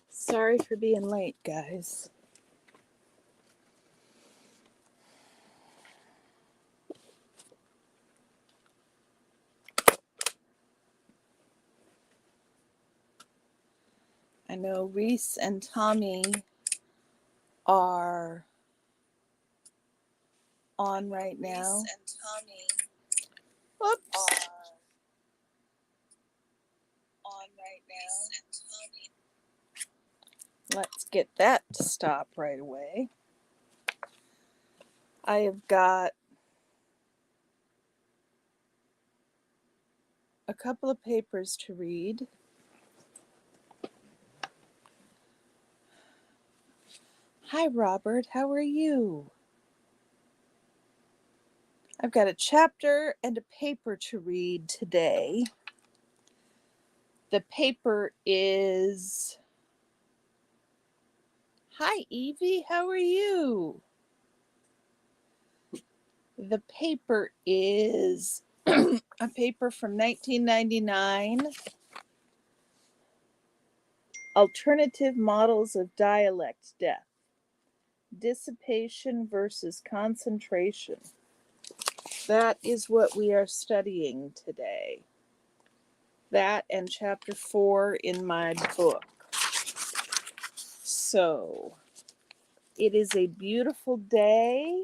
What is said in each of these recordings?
Sorry for being late, guys. I know Reese and Tommy are on right now. Reese and Tommy Whoops. are on right now. Let's get that to stop right away. I have got a couple of papers to read. Hi, Robert. How are you? I've got a chapter and a paper to read today. The paper is... Hi, Evie. How are you? The paper is a paper from 1999, Alternative Models of Dialect Death, Dissipation versus Concentration. That is what we are studying today. That and chapter 4 in my book. So, it is a beautiful day,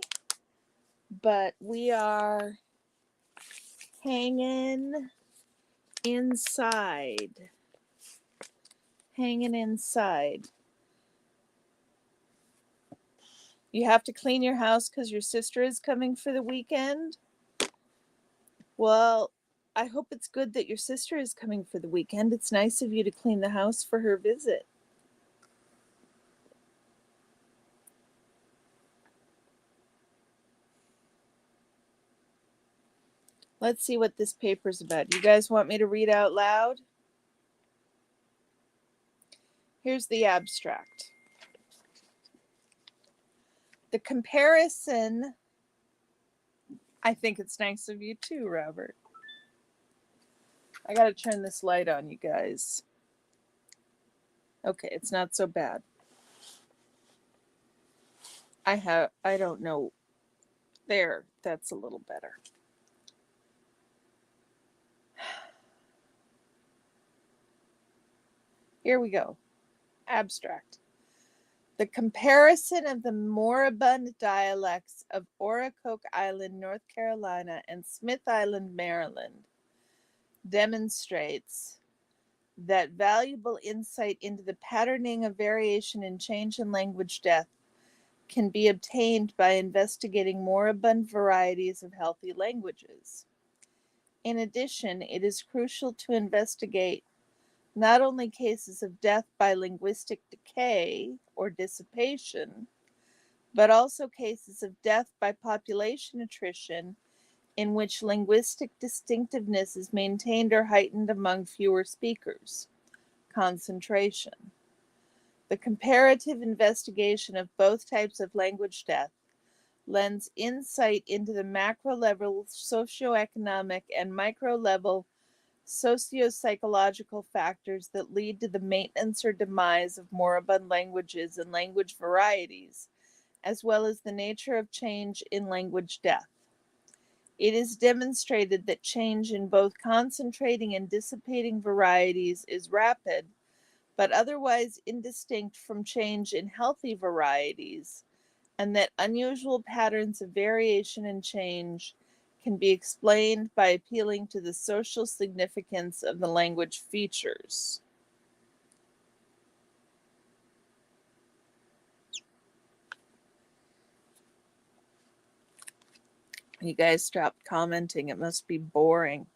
but we are hanging inside. You have to clean your house because your sister is coming for the weekend? Well, I hope it's good that your sister is coming for the weekend. It's nice of you to clean the house for her visit. Let's see what this paper's about. You guys want me to read out loud? Here's the abstract. The comparison, I think it's nice of you too, Robert. I gotta turn this light on, you guys. Okay, it's not so bad. I don't know. There, that's a little better. Here we go. Abstract. The comparison of the moribund dialects of Oracoke Island, North Carolina, and Smith Island, Maryland, demonstrates that valuable insight into the patterning of variation and change in language death can be obtained by investigating moribund varieties of healthy languages. In addition, it is crucial to investigate not only cases of death by linguistic decay or dissipation, but also cases of death by population attrition in which linguistic distinctiveness is maintained or heightened among fewer speakers, concentration. The comparative investigation of both types of language death lends insight into the macro-level socioeconomic and micro-level socio-psychological factors that lead to the maintenance or demise of moribund languages and language varieties, as well as the nature of change in language death. It is demonstrated that change in both concentrating and dissipating varieties is rapid, but otherwise indistinct from change in healthy varieties, and that unusual patterns of variation and change can be explained by appealing to the social significance of the language features. You guys stopped commenting. It must be boring.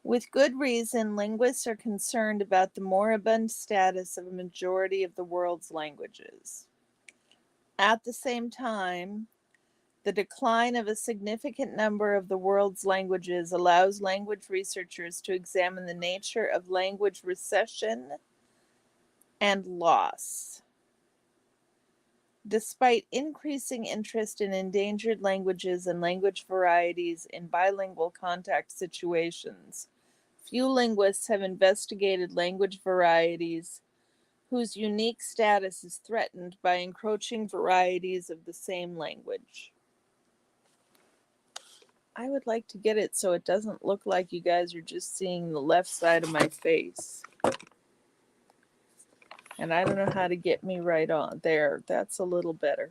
With good reason, linguists are concerned about the moribund status of a majority of the world's languages. At the same time, the decline of a significant number of the world's languages allows language researchers to examine the nature of language recession and loss. Despite increasing interest in endangered languages and language varieties in bilingual contact situations, few linguists have investigated language varieties whose unique status is threatened by encroaching varieties of the same language. I would like to get it so it doesn't look like you guys are just seeing the left side of my face. And I don't know how to get me right on there. That's a little better.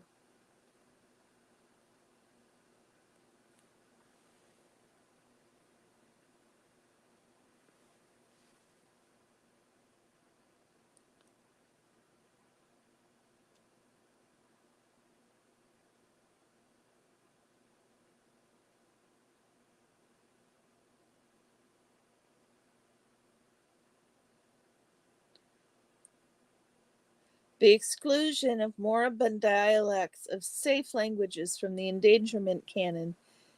The exclusion of moribund dialects of safe languages from the endangerment canon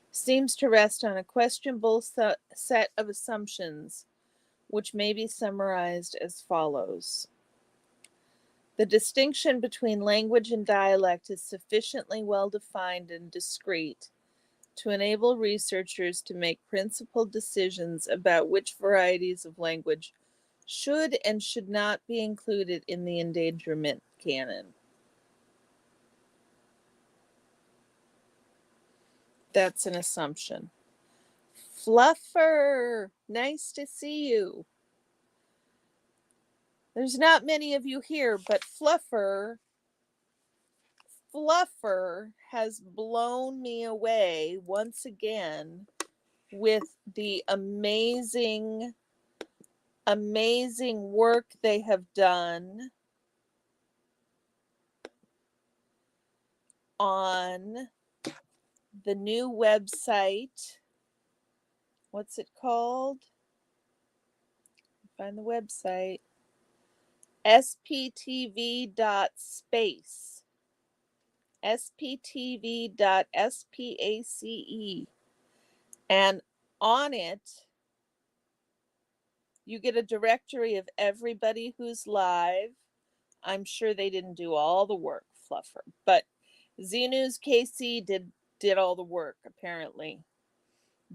seems to rest on a questionable set of assumptions, which may be summarized as follows. The distinction between language and dialect is sufficiently well defined and discrete to enable researchers to make principled decisions about which varieties of language should and should not be included in the endangerment canon. That's an assumption. Fluffer, nice to see you. There's not many of you here, but Fluffer has blown me away once again with the amazing work they have done on the new website. What's it called? Find the website. sptv.space. sptv.space. And on it, you get a directory of everybody who's live. I'm sure they didn't do all the work, Fluffer, but Z-News KC did all the work, apparently.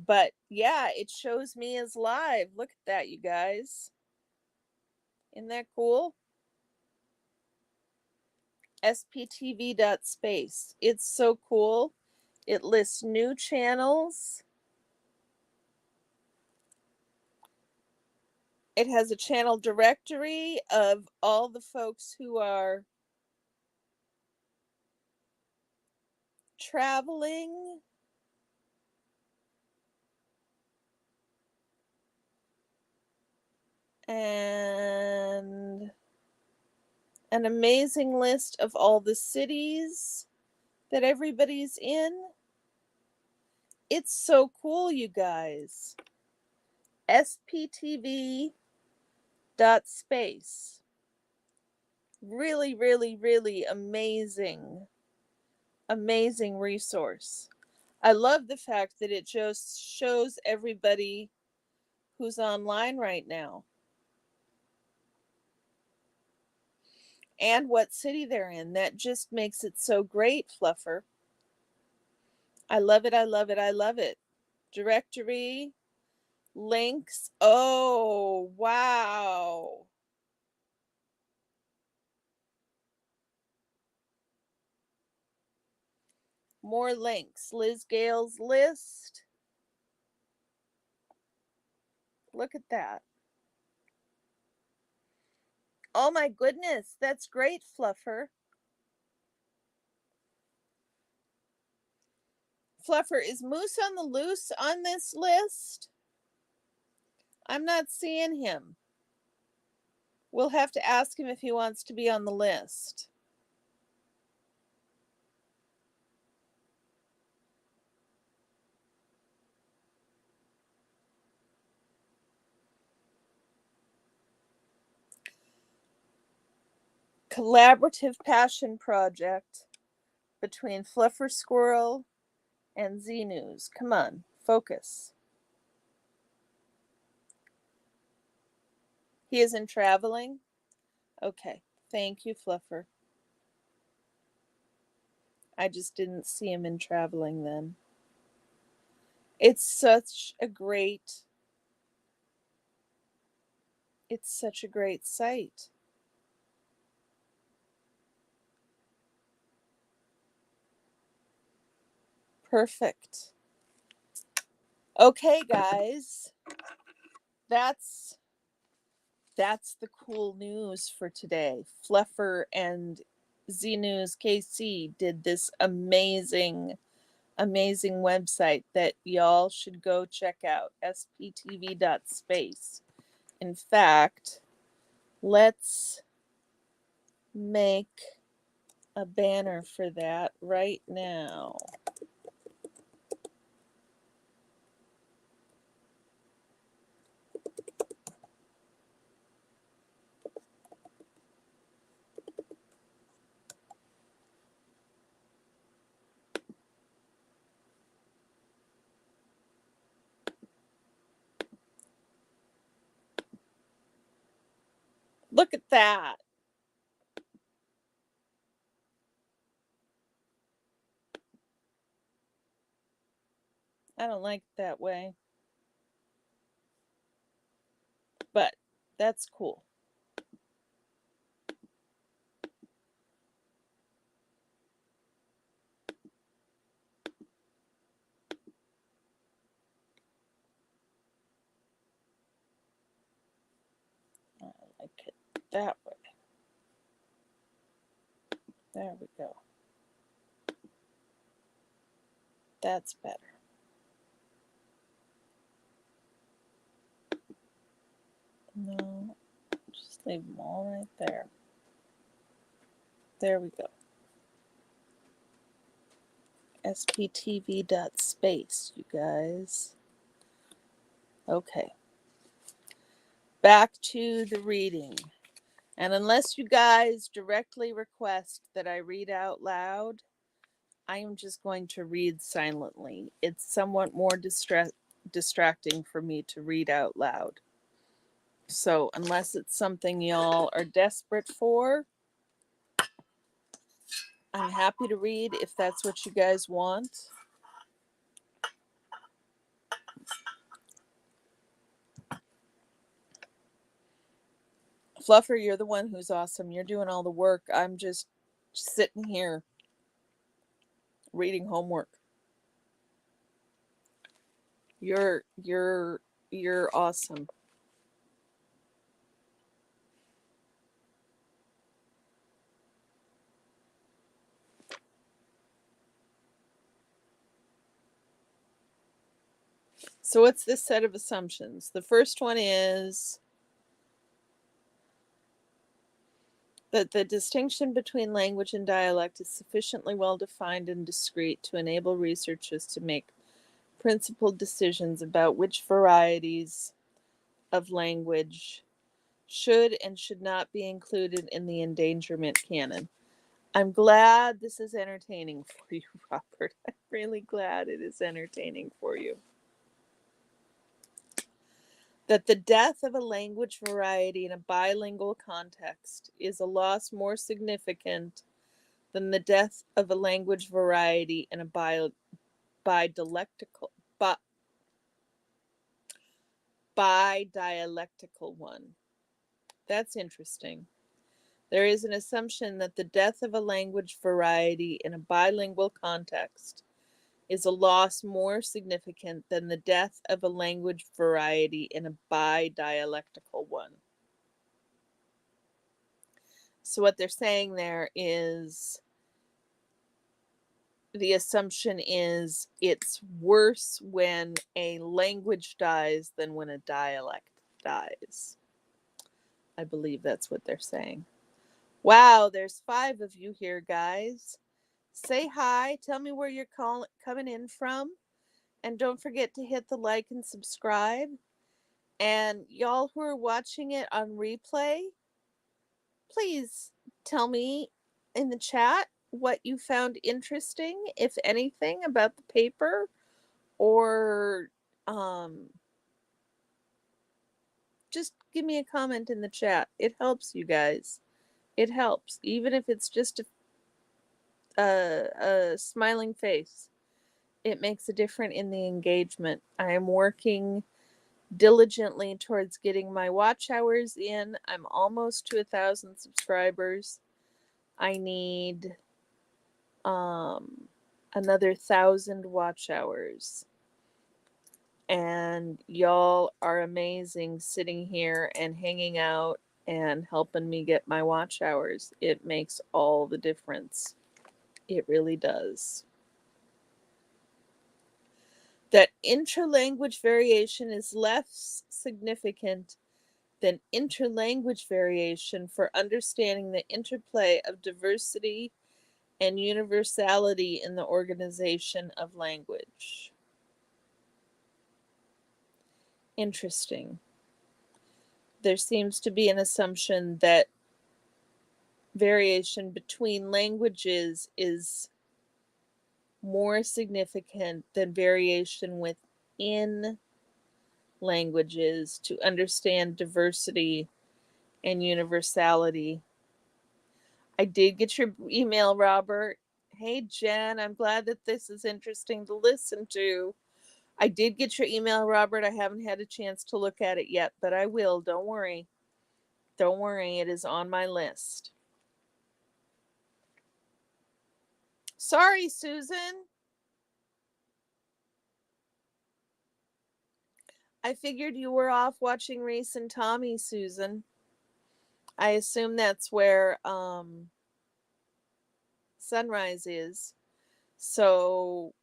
But yeah, it shows me as live. Look at that, you guys. Isn't that cool? sptv.space. It's so cool. It lists new channels. It has a channel directory of all the folks who are traveling. And an amazing list of all the cities that everybody's in. It's so cool, you guys. sptv.space. Really, really, really amazing resource. I love the fact that it just shows everybody who's online right now and what city they're in. That just makes it so great, Fluffer. I love it, I love it, I love it. Directory, links. Oh, wow. More links. Liz Gale's list. Look at that. Oh my goodness, that's great, Fluffer. Fluffer, is Moose on the Loose on this list? I'm not seeing him. We'll have to ask him if he wants to be on the list. Collaborative passion project between Fluffer Squirrel and Z News. Come on, focus. He isn't traveling? Okay, thank you, Fluffer. I just didn't see him in traveling then. It's such a great it's such a great site. Perfect. Okay, guys. That's that's the cool news for today. Fluffer and Z News KC did this amazing website that y'all should go check out, sptv.space. In fact, let's make a banner for that right now. Look at that. I don't like it that way, but that's cool. I like it that way. There we go. That's better. No, just leave them all right there. There we go. sptv.space, you guys. Okay. Back to the reading. And unless you guys directly request that I read out loud, I am just going to read silently. It's somewhat more distracting for me to read out loud. So, unless it's something y'all are desperate for, I'm happy to read if that's what you guys want. Fluffer, you're the one who's awesome. You're doing all the work. I'm just sitting here reading homework. You're awesome. So what's this set of assumptions? The first one is that the distinction between language and dialect is sufficiently well defined and discrete to enable researchers to make principled decisions about which varieties of language should and should not be included in the endangerment canon. I'm glad this is entertaining for you, Robert. I'm really glad it is entertaining for you. That the death of a language variety in a bilingual context is a loss more significant than the death of a language variety in a bidialectical one. That's interesting. There is an assumption that the death of a language variety in a bilingual context is a loss more significant than the death of a language variety in a bidialectical one. So what they're saying there is the assumption is it's worse when a language dies than when a dialect dies. I believe that's what they're saying. Wow, there's 5 of you here, guys. Say hi. Tell me where you're coming in from. And don't forget to hit the like and subscribe. And y'all who are watching it on replay, please tell me in the chat what you found interesting, if anything, about the paper, or just give me a comment in the chat. It helps, you guys. It helps, even if it's just a smiling face. It makes a difference in the engagement. I am working diligently towards getting my watch hours in. I'm almost to 1,000 subscribers. I need another 1,000 watch hours. And y'all are amazing sitting here and hanging out and helping me get my watch hours. It makes all the difference. It really does. That intralanguage variation is less significant than interlanguage variation for understanding the interplay of diversity and universality in the organization of language. Interesting. There seems to be an assumption that variation between languages is more significant than variation within languages to understand diversity and universality. I did get your email, Robert. Hey, Jen, I'm glad that this is interesting to listen to. I did get your email, Robert. I haven't had a chance to look at it yet, but I will. Don't worry. Don't worry. It is on my list. Sorry, Susan. I figured you were off watching Reese and Tommy, Susan. I assume that's where Sunrise is. So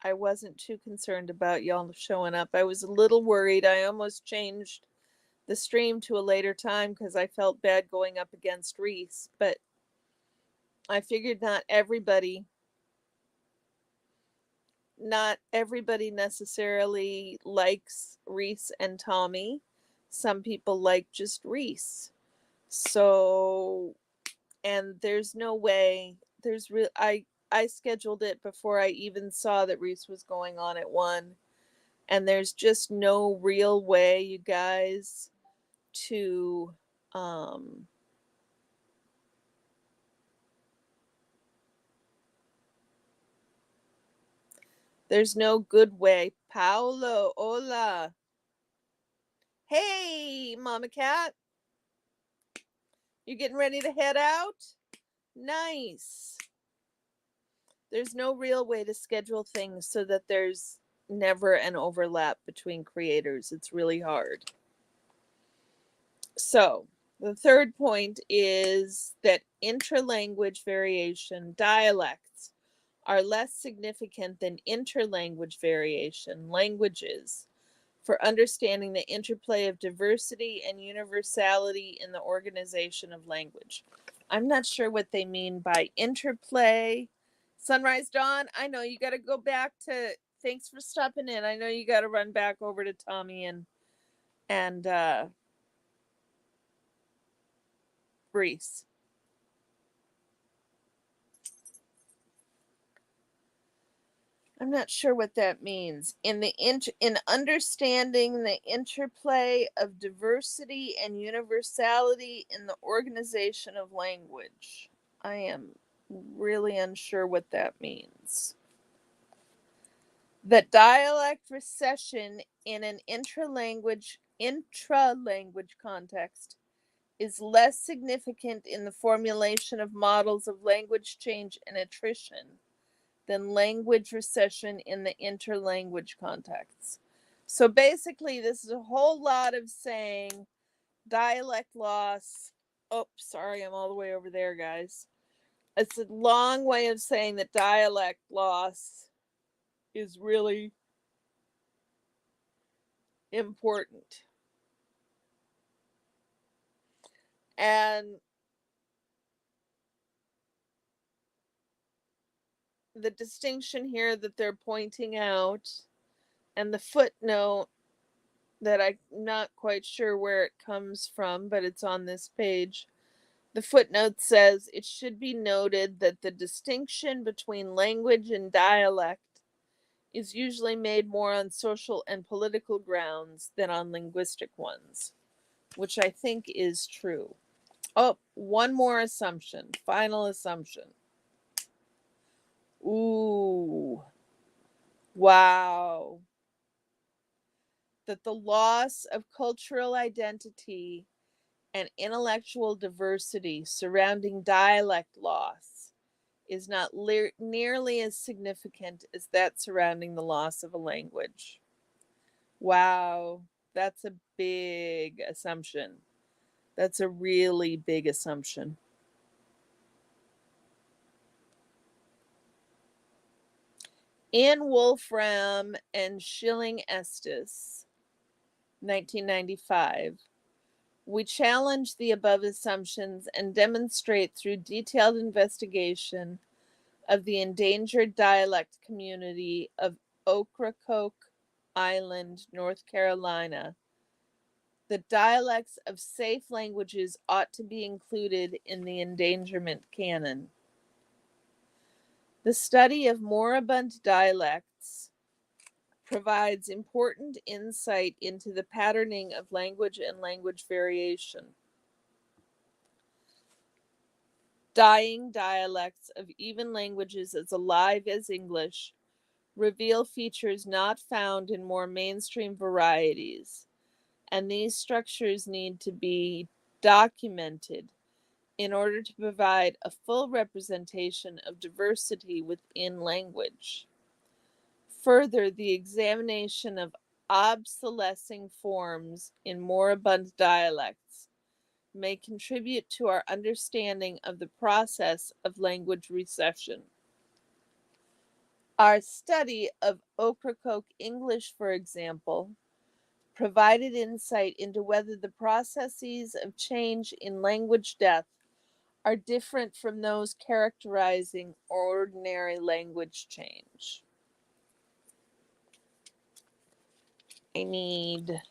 I wasn't too concerned about y'all showing up. I was a little worried. I almost changed the stream to a later time because I felt bad going up against Reese. But I figured not everybody necessarily likes Reese and Tommy. Some people like just Reese. So, and there's no way, I scheduled it before I even saw that Reese was going on at 1. And there's just no real way, you guys, to there's no good way. Paolo, hola. Hey, Mama Cat. You getting ready to head out? Nice. There's no real way to schedule things so that there's never an overlap between creators. It's really hard. So, the third point is that intralanguage variation, dialects, are less significant than interlanguage variation, languages, for understanding the interplay of diversity and universality in the organization of language. I'm not sure what they mean by interplay. Sunrise Dawn, I know you got to go back to, thanks for stopping in. I know you got to run back over to Tommy and Reese. I'm not sure what that means. In understanding the interplay of diversity and universality in the organization of language. I am really unsure what that means. That dialect recession in an intralanguage context is less significant in the formulation of models of language change and attrition than language recession in the interlanguage contexts. So basically, this is a whole lot of saying dialect loss. Oh, sorry, I'm all the way over there, guys. It's a long way of saying that dialect loss is really important. And the distinction here that they're pointing out and the footnote that I'm not quite sure where it comes from, but it's on this page. The footnote says it should be noted that the distinction between language and dialect is usually made more on social and political grounds than on linguistic ones, which I think is true. Oh, one more assumption, final assumption. Ooh, wow. That the loss of cultural identity and intellectual diversity surrounding dialect loss is not nearly as significant as that surrounding the loss of a language. Wow, that's a big assumption. That's a really big assumption. In Wolfram and Schilling Estes, 1995, we challenge the above assumptions and demonstrate through detailed investigation of the endangered dialect community of Ocracoke Island, North Carolina, the dialects of safe languages ought to be included in the endangerment canon. The study of moribund dialects provides important insight into the patterning of language and language variation. Dying dialects of even languages as alive as English reveal features not found in more mainstream varieties, and these structures need to be documented in order to provide a full representation of diversity within language. Further, the examination of obsolescing forms in moribund dialects may contribute to our understanding of the process of language recession. Our study of Ocracoke English, for example, provided insight into whether the processes of change in language death are different from those characterizing ordinary language change. I need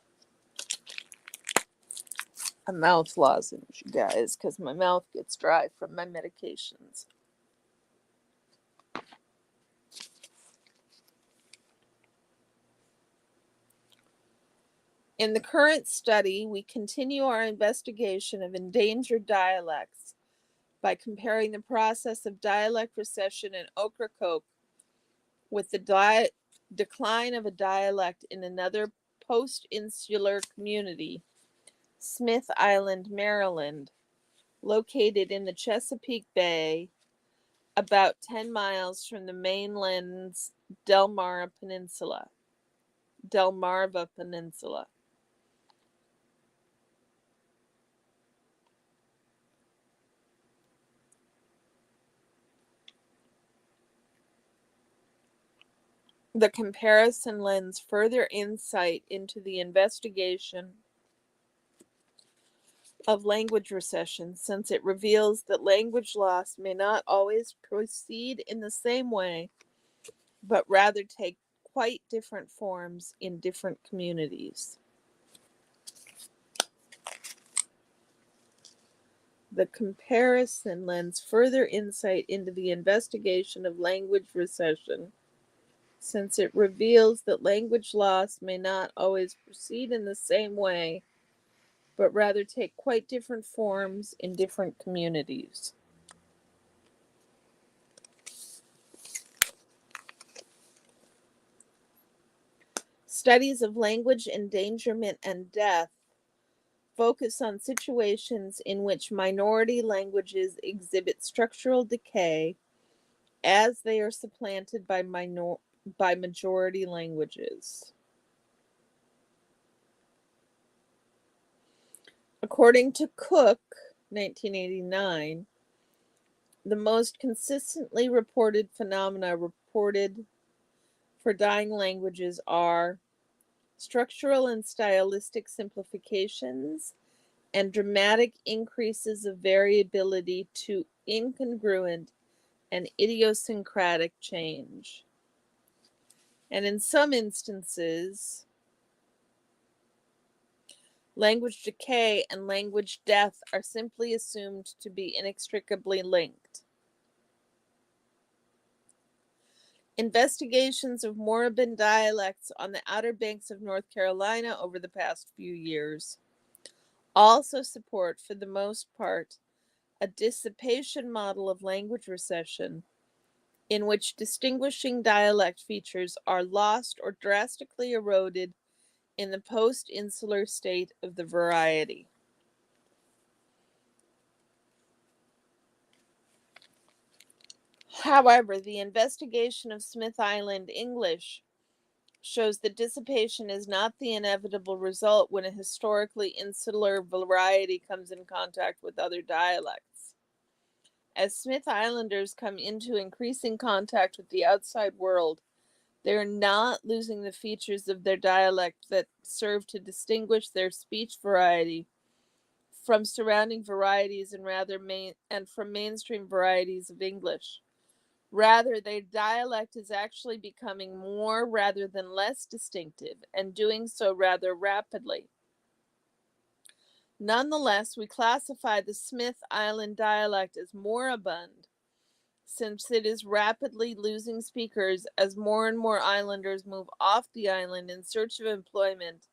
a mouth lozenge, you guys, because my mouth gets dry from my medications. In the current study, we continue our investigation of endangered dialects by comparing the process of dialect recession in Ocracoke with the decline of a dialect in another post-insular community, Smith Island, Maryland, located in the Chesapeake Bay, about 10 miles from the mainland's Delmarva Peninsula. The comparison lends further insight into the investigation of language recession, since it reveals that language loss may not always proceed in the same way, but rather take quite different forms in different communities. The comparison lends further insight into the investigation of language recession, since it reveals that language loss may not always proceed in the same way, but rather take quite different forms in different communities. Studies of language endangerment and death focus on situations in which minority languages exhibit structural decay as they are supplanted by majority languages. According to Cook, 1989, the most consistently reported phenomena reported for dying languages are structural and stylistic simplifications and dramatic increases of variability to incongruent and idiosyncratic change. And in some instances, language decay and language death are simply assumed to be inextricably linked. Investigations of moribund dialects on the Outer Banks of North Carolina over the past few years also support, for the most part, a dissipation model of language recession in which distinguishing dialect features are lost or drastically eroded in the post-insular state of the variety. However, the investigation of Smith Island English shows that dissipation is not the inevitable result when a historically insular variety comes in contact with other dialects. As Smith Islanders come into increasing contact with the outside world, they are not losing the features of their dialect that serve to distinguish their speech variety from surrounding varieties and from mainstream varieties of English. Rather, their dialect is actually becoming more rather than less distinctive, and doing so rather rapidly. Nonetheless, we classify the Smith Island dialect as moribund, since it is rapidly losing speakers as more and more islanders move off the island in search of employment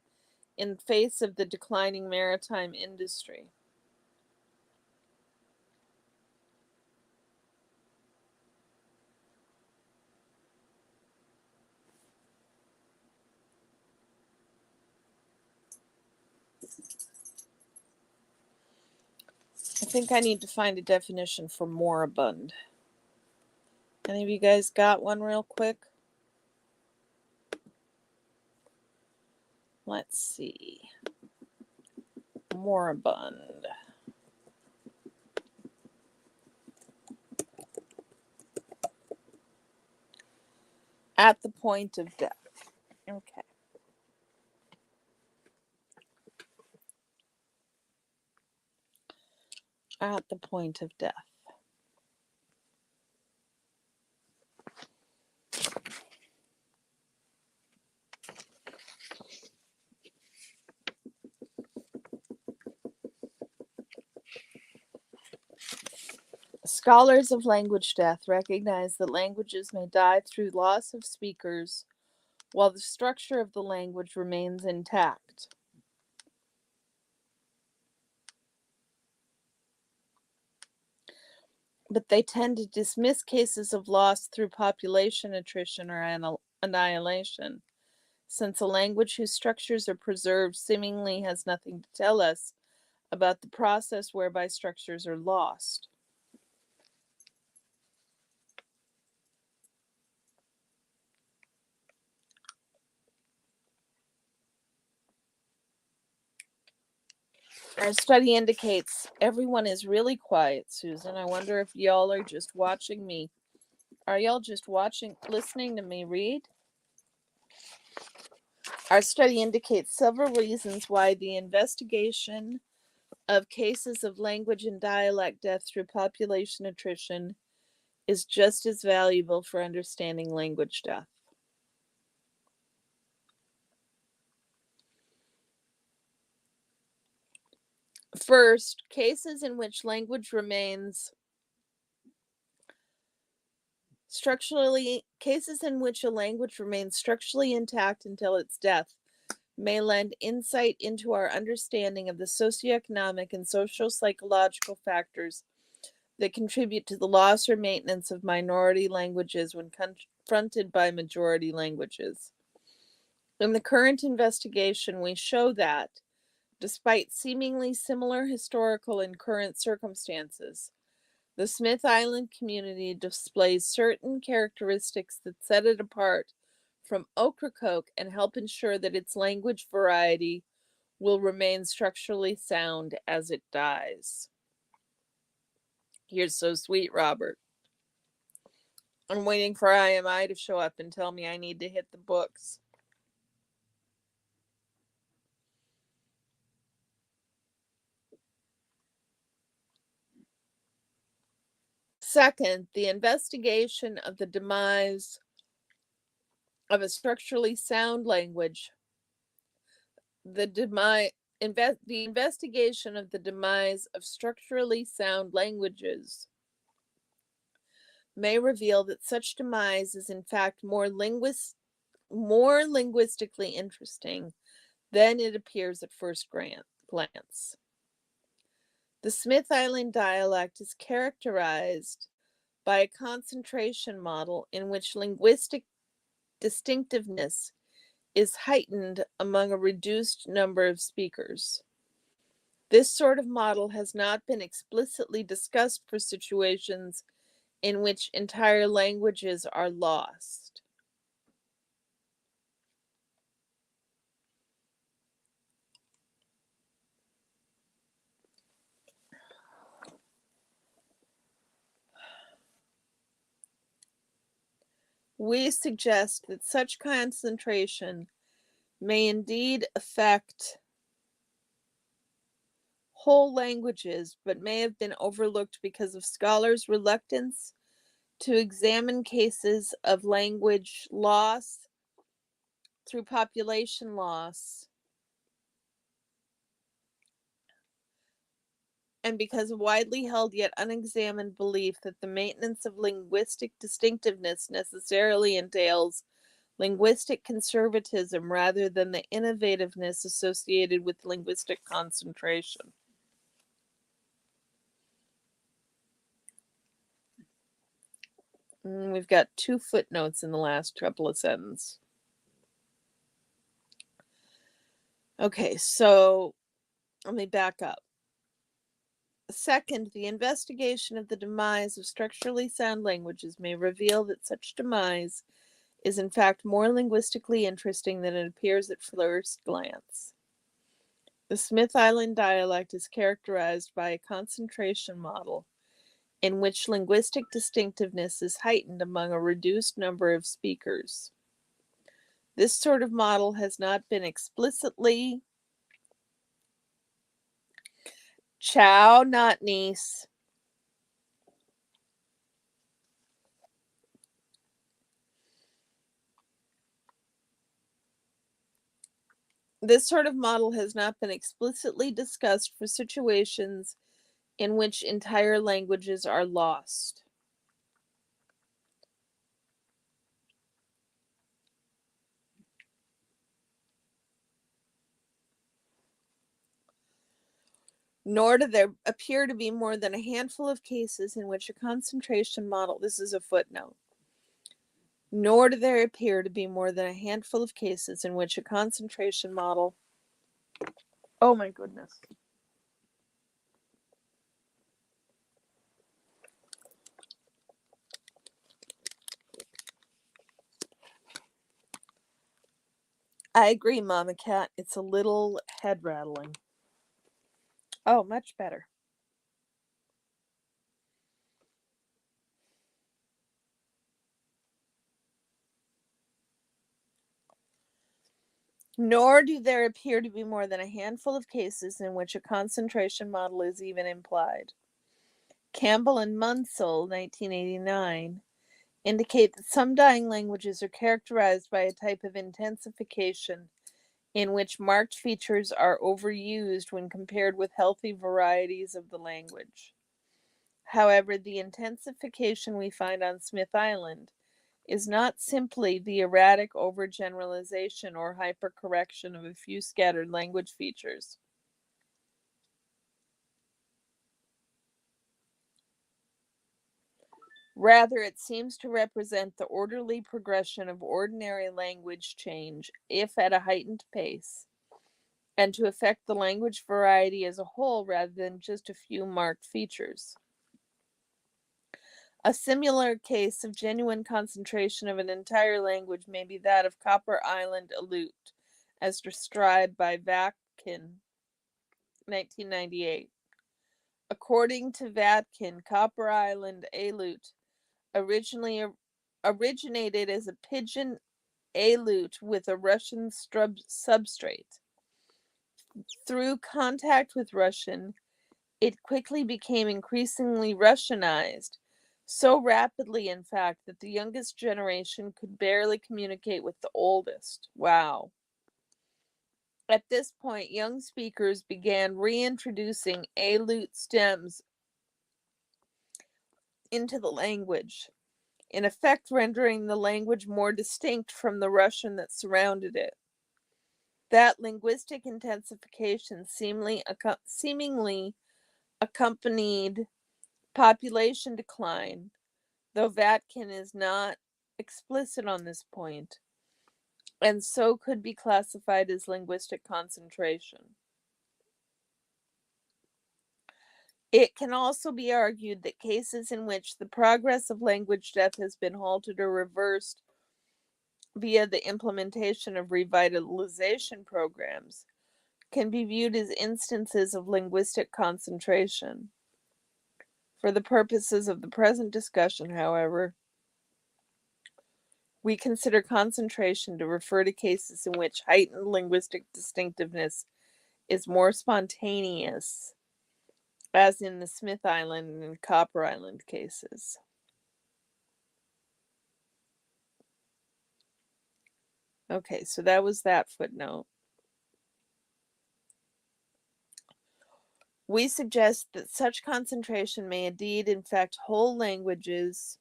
in face of the declining maritime industry. I think I need to find a definition for moribund. Any of you guys got one real quick? Let's see. Moribund. At the point of death. Okay. At the point of death. Scholars of language death recognize that languages may die through loss of speakers while the structure of the language remains intact. But they tend to dismiss cases of loss through population attrition or annihilation, since a language whose structures are preserved seemingly has nothing to tell us about the process whereby structures are lost. Our study indicates everyone is really quiet, Susan. I wonder if y'all are just watching me. Are y'all just listening to me read? Our study indicates several reasons why the investigation of cases of language and dialect death through population attrition is just as valuable for understanding language death. First, cases in which a language remains structurally intact until its death may lend insight into our understanding of the socioeconomic and social psychological factors that contribute to the loss or maintenance of minority languages when confronted by majority languages. In the current investigation, we show that, despite seemingly similar historical and current circumstances, the Smith Island community displays certain characteristics that set it apart from Ocracoke and help ensure that its language variety will remain structurally sound as it dies. You're so sweet, Robert. I'm waiting for IMI to show up and tell me I need to hit the books. Second, the investigation of the demise of a structurally sound language, the investigation of the demise of structurally sound languages may reveal that such demise is in fact more linguistically interesting than it appears at first glance. The Smith Island dialect is characterized by a concentration model in which linguistic distinctiveness is heightened among a reduced number of speakers. This sort of model has not been explicitly discussed for situations in which entire languages are lost. We suggest that such concentration may indeed affect whole languages, but may have been overlooked because of scholars' reluctance to examine cases of language loss through population loss, and because of widely held yet unexamined belief that the maintenance of linguistic distinctiveness necessarily entails linguistic conservatism rather than the innovativeness associated with linguistic concentration. We've got 2 footnotes in the last couple of sentences. Okay, so let me back up. Second, the investigation of the demise of structurally sound languages may reveal that such demise is in fact more linguistically interesting than it appears at first glance. The Smith Island dialect is characterized by a concentration model in which linguistic distinctiveness is heightened among a reduced number of speakers. This sort of model has not been explicitly chow, not niece. This sort of model has not been explicitly discussed for situations in which entire languages are lost. Nor do there appear to be more than a handful of cases in which a concentration model, this is a footnote, nor do there appear to be more than a handful of cases in which a concentration model, oh my goodness. I agree, Mama Cat. It's a little head rattling. Oh, much better. Nor do there appear to be more than a handful of cases in which a concentration model is even implied. Campbell and Munsell, 1989, indicate that some dying languages are characterized by a type of intensification in which marked features are overused when compared with healthy varieties of the language. However, the intensification we find on Smith Island is not simply the erratic overgeneralization or hypercorrection of a few scattered language features. Rather, it seems to represent the orderly progression of ordinary language change, if at a heightened pace, and to affect the language variety as a whole rather than just a few marked features. A similar case of genuine concentration of an entire language may be that of Copper Island Aleut, as described by Vatkin, 1998. According to Vatkin, Copper Island Aleut originally originated as a pidgin Aleut with a Russian substrate. Through contact with Russian, it quickly became increasingly Russianized, so rapidly, in fact, that the youngest generation could barely communicate with the oldest. Wow. At this point, young speakers began reintroducing Aleut stems into the language, in effect rendering the language more distinct from the Russian that surrounded it. That linguistic intensification seemingly accompanied population decline, though Vatkin is not explicit on this point, and so could be classified as linguistic concentration. It can also be argued that cases in which the progress of language death has been halted or reversed via the implementation of revitalization programs can be viewed as instances of linguistic concentration. For the purposes of the present discussion, however, we consider concentration to refer to cases in which heightened linguistic distinctiveness is more spontaneous, as in the Smith Island and Copper Island cases. Okay, so that was that footnote. We suggest that such concentration may indeed affect whole languages,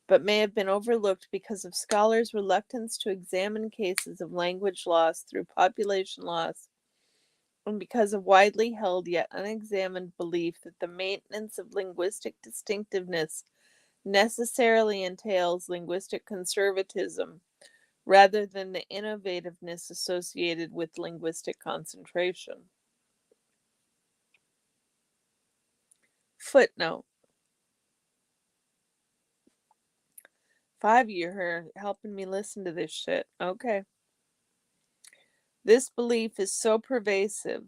but may have been overlooked because of scholars' reluctance to examine cases of language loss through population loss, and because of widely held yet unexamined belief that the maintenance of linguistic distinctiveness necessarily entails linguistic conservatism rather than the innovativeness associated with linguistic concentration. Footnote 5, you're here helping me listen to this shit. Okay. This belief is so pervasive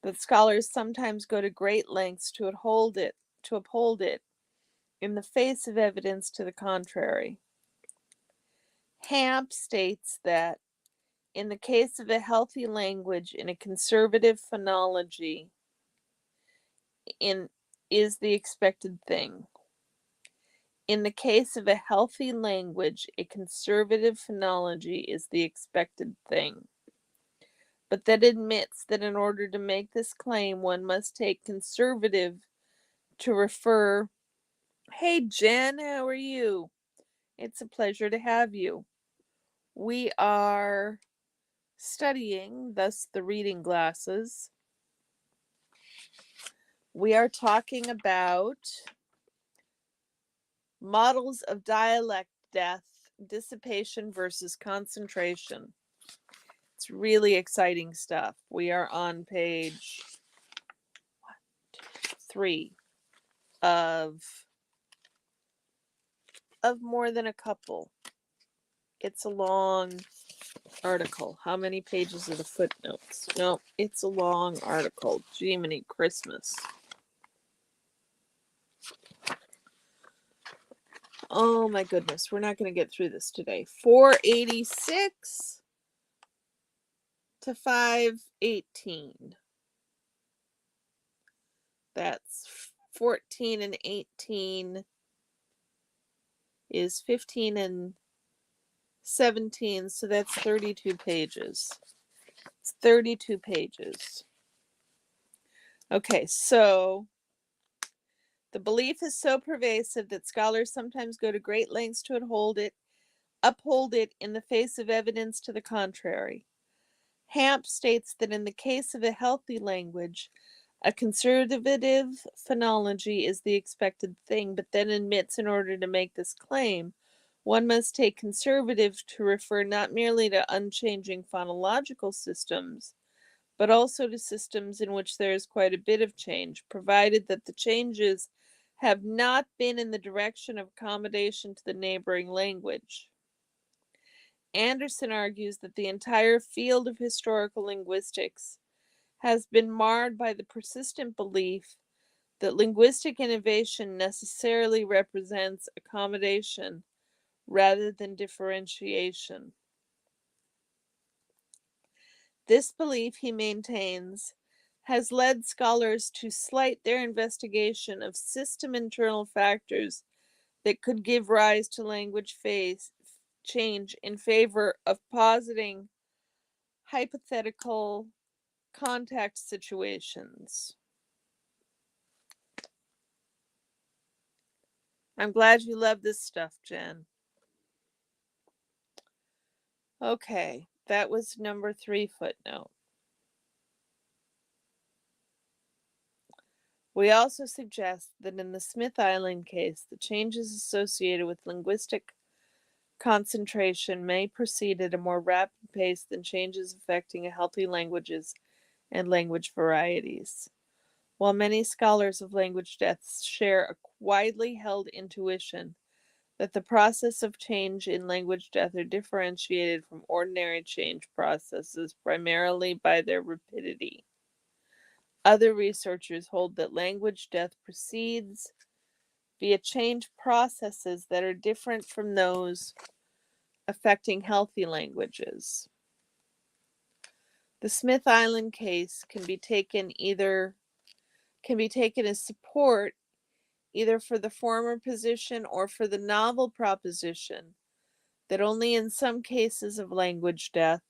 that scholars sometimes go to great lengths to uphold it in the face of evidence to the contrary. Hamp states that in the case of a healthy language in a conservative phonology is the expected thing. In the case of a healthy language, a conservative phonology is the expected thing. But that admits that in order to make this claim, one must take conservative to refer. Hey, Jen, how are you? It's a pleasure to have you. We are studying, thus the reading glasses. We are talking about models of dialect death, dissipation versus concentration. It's really exciting stuff. We are on page 3 of more than a couple. It's a long article. How many pages are the footnotes? No, it's a long article. Jiminy Christmas. Oh my goodness, we're not going to get through this today. 486 to 518. That's 14 and 18 is 15 and 17, so that's 32 pages. It's 32 pages. Okay, so the belief is so pervasive that scholars sometimes go to great lengths to uphold it in the face of evidence to the contrary. Hamp states that in the case of a healthy language, a conservative phonology is the expected thing, but then admits in order to make this claim, one must take conservative to refer not merely to unchanging phonological systems, but also to systems in which there is quite a bit of change, provided that the changes have not been in the direction of accommodation to the neighboring language. Anderson argues that the entire field of historical linguistics has been marred by the persistent belief that linguistic innovation necessarily represents accommodation rather than differentiation. This belief, he maintains, has led scholars to slight their investigation of system internal factors that could give rise to language phase change in favor of positing hypothetical contact situations. I'm glad you love this stuff, Jen. Okay, that was number 3 footnote. We also suggest that in the Smith Island case, the changes associated with linguistic concentration may proceed at a more rapid pace than changes affecting healthy languages and language varieties. While many scholars of language deaths share a widely held intuition that the process of change in language death are differentiated from ordinary change processes primarily by their rapidity, other researchers hold that language death proceeds via change processes that are different from those affecting healthy languages. The Smith Island case can be taken as support either for the former position or for the novel proposition that only in some cases of language death,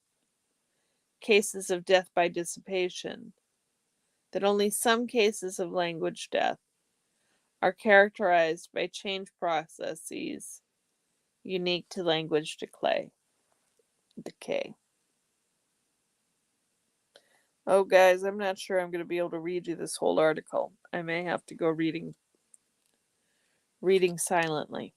cases of death by dissipation, that only some cases of language death are characterized by change processes unique to language decay. Oh, guys, I'm not sure I'm going to be able to read you this whole article. I may have to go reading silently.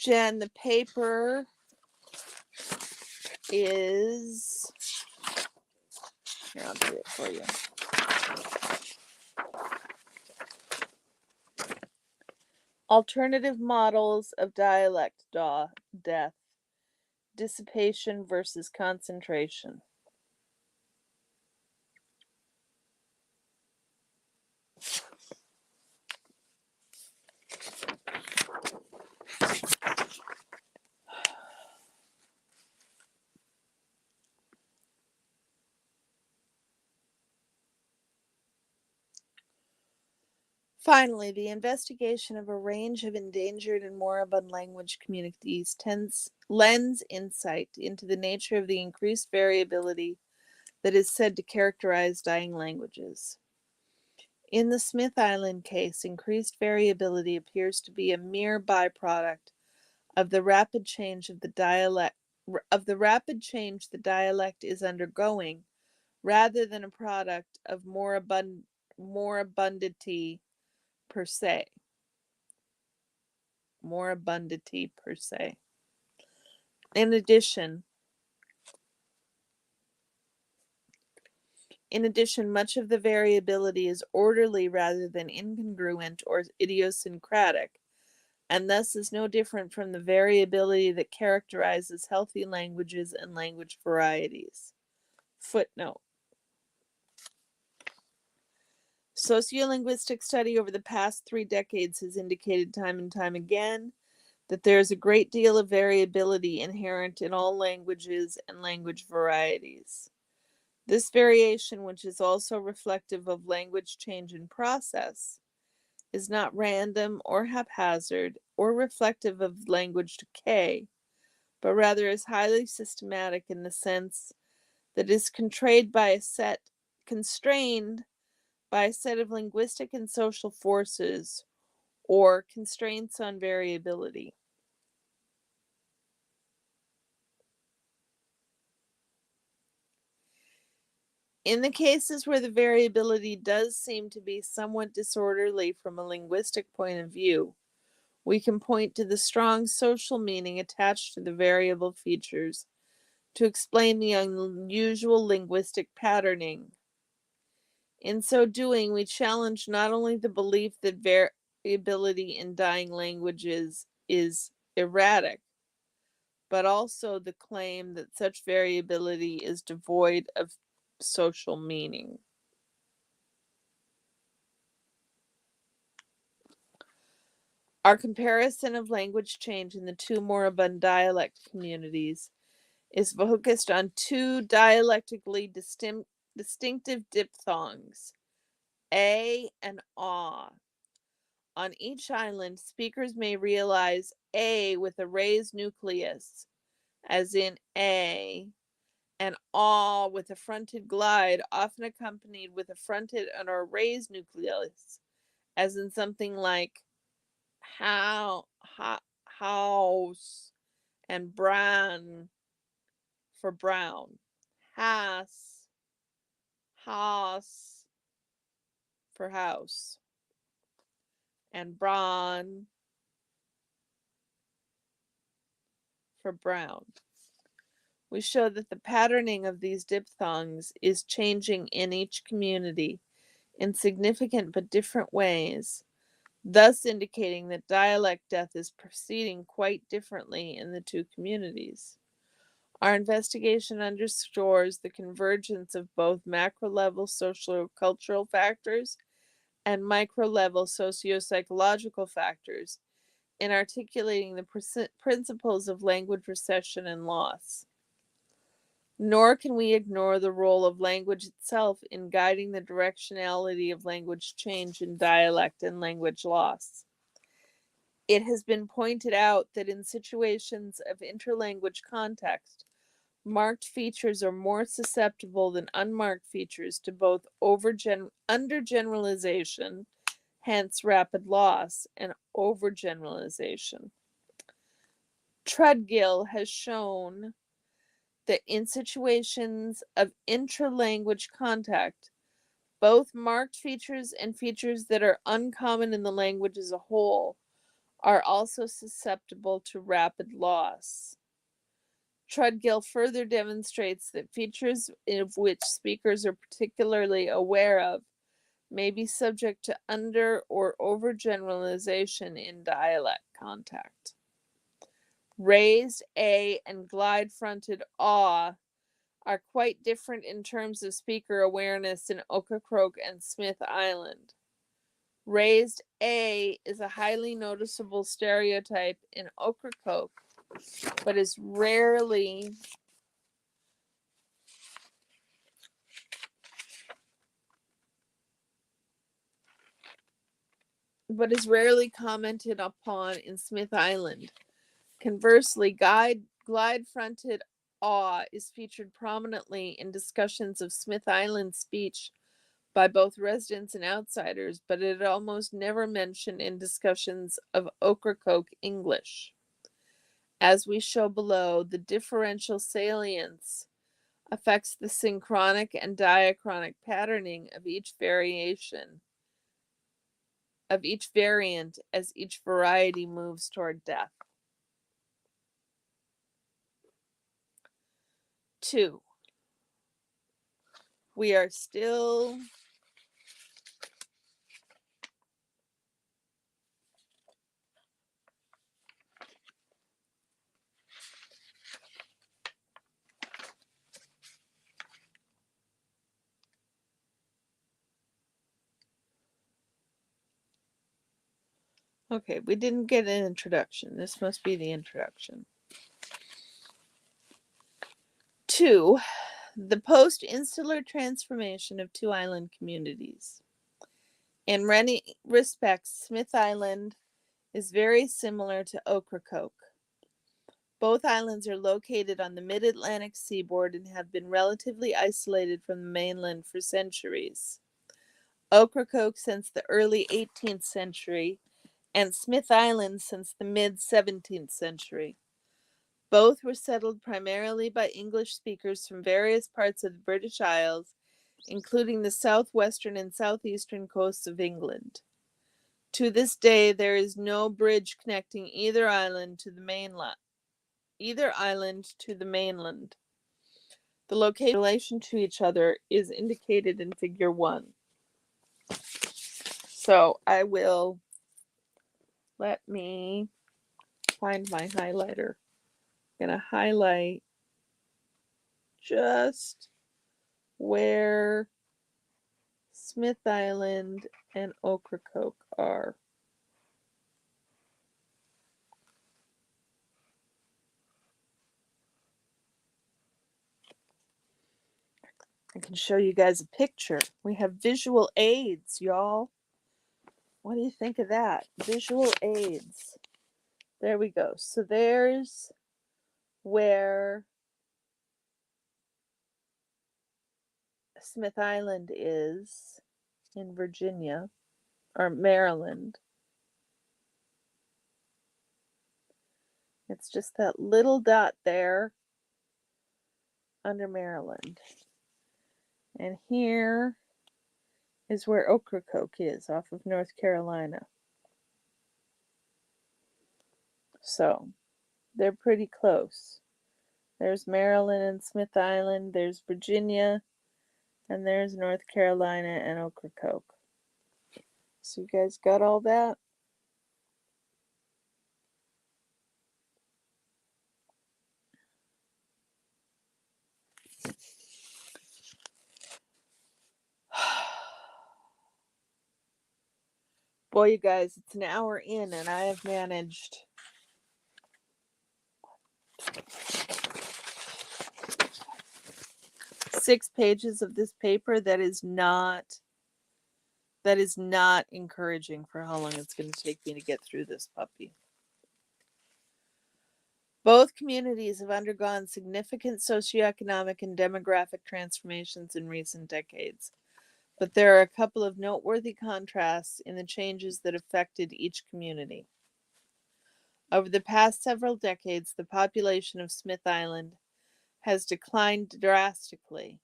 Jen, the paper is. Here, I'll do it for you. Alternative models of dialect death, dissipation versus concentration. Finally, the investigation of a range of endangered and moribund language communities lends insight into the nature of the increased variability that is said to characterize dying languages. In the Smith Island case, increased variability appears to be a mere byproduct of the rapid change the dialect is undergoing, rather than a product of moribundity per se. Moribundity per se. In addition, much of the variability is orderly rather than incongruent or idiosyncratic, and thus is no different from the variability that characterizes healthy languages and language varieties. Footnote. Sociolinguistic study over the past 3 decades has indicated time and time again that there is a great deal of variability inherent in all languages and language varieties. This variation, which is also reflective of language change in process, is not random or haphazard or reflective of language decay, but rather is highly systematic in the sense that it is constrained by a set of linguistic and social forces or constraints on variability. In the cases where the variability does seem to be somewhat disorderly from a linguistic point of view, we can point to the strong social meaning attached to the variable features to explain the unusual linguistic patterning. In so doing, we challenge not only the belief that variability in dying languages is erratic, but also the claim that such variability is devoid of social meaning. Our comparison of language change in the two moribund dialect communities is focused on two dialectically distinctive diphthongs, a and ah. On each island, speakers may realize a with a raised nucleus, as in a, and ah with a fronted glide, often accompanied with a fronted and or raised nucleus, as in something like house, and bran for brown. House for house, and bran for brown. We show that the patterning of these diphthongs is changing in each community in significant but different ways, thus indicating that dialect death is proceeding quite differently in the two communities. Our investigation underscores the convergence of both macro-level socio-cultural factors and micro-level socio-psychological factors in articulating the principles of language recession and loss. Nor can we ignore the role of language itself in guiding the directionality of language change in dialect and language loss. It has been pointed out that in situations of interlanguage context, marked features are more susceptible than unmarked features to both undergeneralization, hence rapid loss, and overgeneralization. Trudgill has shown that in situations of intralanguage contact, both marked features and features that are uncommon in the language as a whole are also susceptible to rapid loss. Trudgill further demonstrates that features of which speakers are particularly aware of may be subject to under or overgeneralization in dialect contact. Raised A and glide fronted ah are quite different in terms of speaker awareness in Ocracoke and Smith Island. Raised A is a highly noticeable stereotype in Ocracoke, but is rarely commented upon in Smith Island. Conversely, glide fronted awe is featured prominently in discussions of Smith Island speech by both residents and outsiders, but it is almost never mentioned in discussions of Ocracoke English. As we show below, the differential salience affects the synchronic and diachronic patterning of each variant as each variety moves toward death. 2. We are still okay, we didn't get an introduction. This must be the introduction. 2. The post-insular transformation of two island communities. In many respects, Smith Island is very similar to Ocracoke. Both islands are located on the mid-Atlantic seaboard and have been relatively isolated from the mainland for centuries. Ocracoke since the early 18th century, and Smith Island since the mid-17th century. Both were settled primarily by English speakers from various parts of the British Isles, including the southwestern and southeastern coasts of England. To this day, there is no bridge connecting either island to the mainland. The location in relation to each other is indicated in figure 1. So let me find my highlighter. I'm going to highlight just where Smith Island and Ocracoke are. I can show you guys a picture. We have visual aids, y'all. What do you think of that? Visual aids. There we go. So there's where Smith Island is in Virginia or Maryland. It's just that little dot there under Maryland. And here is where Ocracoke is off of North Carolina. So they're pretty close. There's Maryland and Smith Island, there's Virginia, and there's North Carolina and Ocracoke. So you guys got all that? Boy, you guys, it's an hour in and I have managed 6 pages of this paper. That is not encouraging for how long it's going to take me to get through this puppy. Both communities have undergone significant socioeconomic and demographic transformations in recent decades, but there are a couple of noteworthy contrasts in the changes that affected each community. Over the past several decades, the population of Smith Island has declined drastically,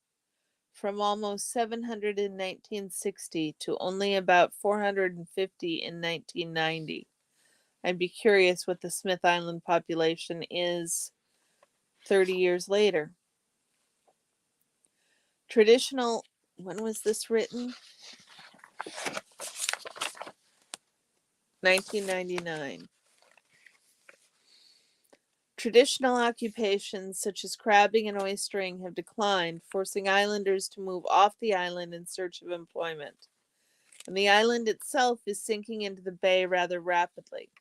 from almost 700 in 1960 to only about 450 in 1990. I'd be curious what the Smith Island population is 30 years later. When was this written? 1999. Traditional occupations such as crabbing and oystering have declined, forcing islanders to move off the island in search of employment. And the island itself is sinking into the bay rather rapidly.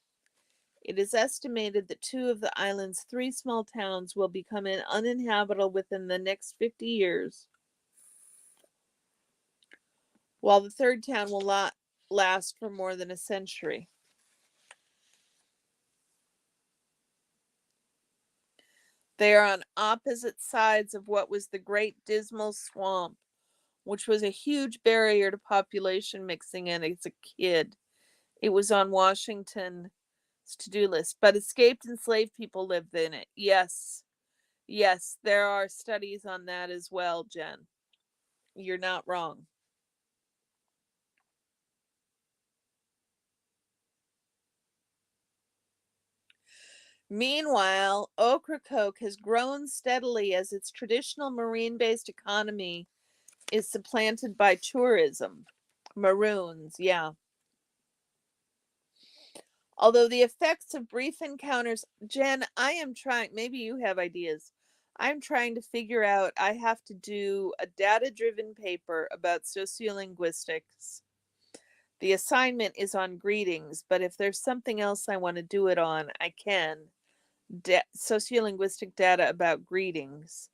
It is estimated that 2 of the island's 3 small towns will become uninhabitable within the next 50 years, while the 3rd town will not last for more than a century. They are on opposite sides of what was the Great Dismal Swamp, which was a huge barrier to population mixing in as a kid. It was on Washington's to-do list, but escaped enslaved people lived in it. Yes, there are studies on that as well, Jen. You're not wrong. Meanwhile, Ocracoke has grown steadily as its traditional marine-based economy is supplanted by tourism. Maroons, yeah. Although the effects of brief encounters, Jen, I am trying, maybe you have ideas. I'm trying to figure out, I have to do a data-driven paper about sociolinguistics. The assignment is on greetings, but if there's something else I want to do it on, I can. Sociolinguistic data about greetings.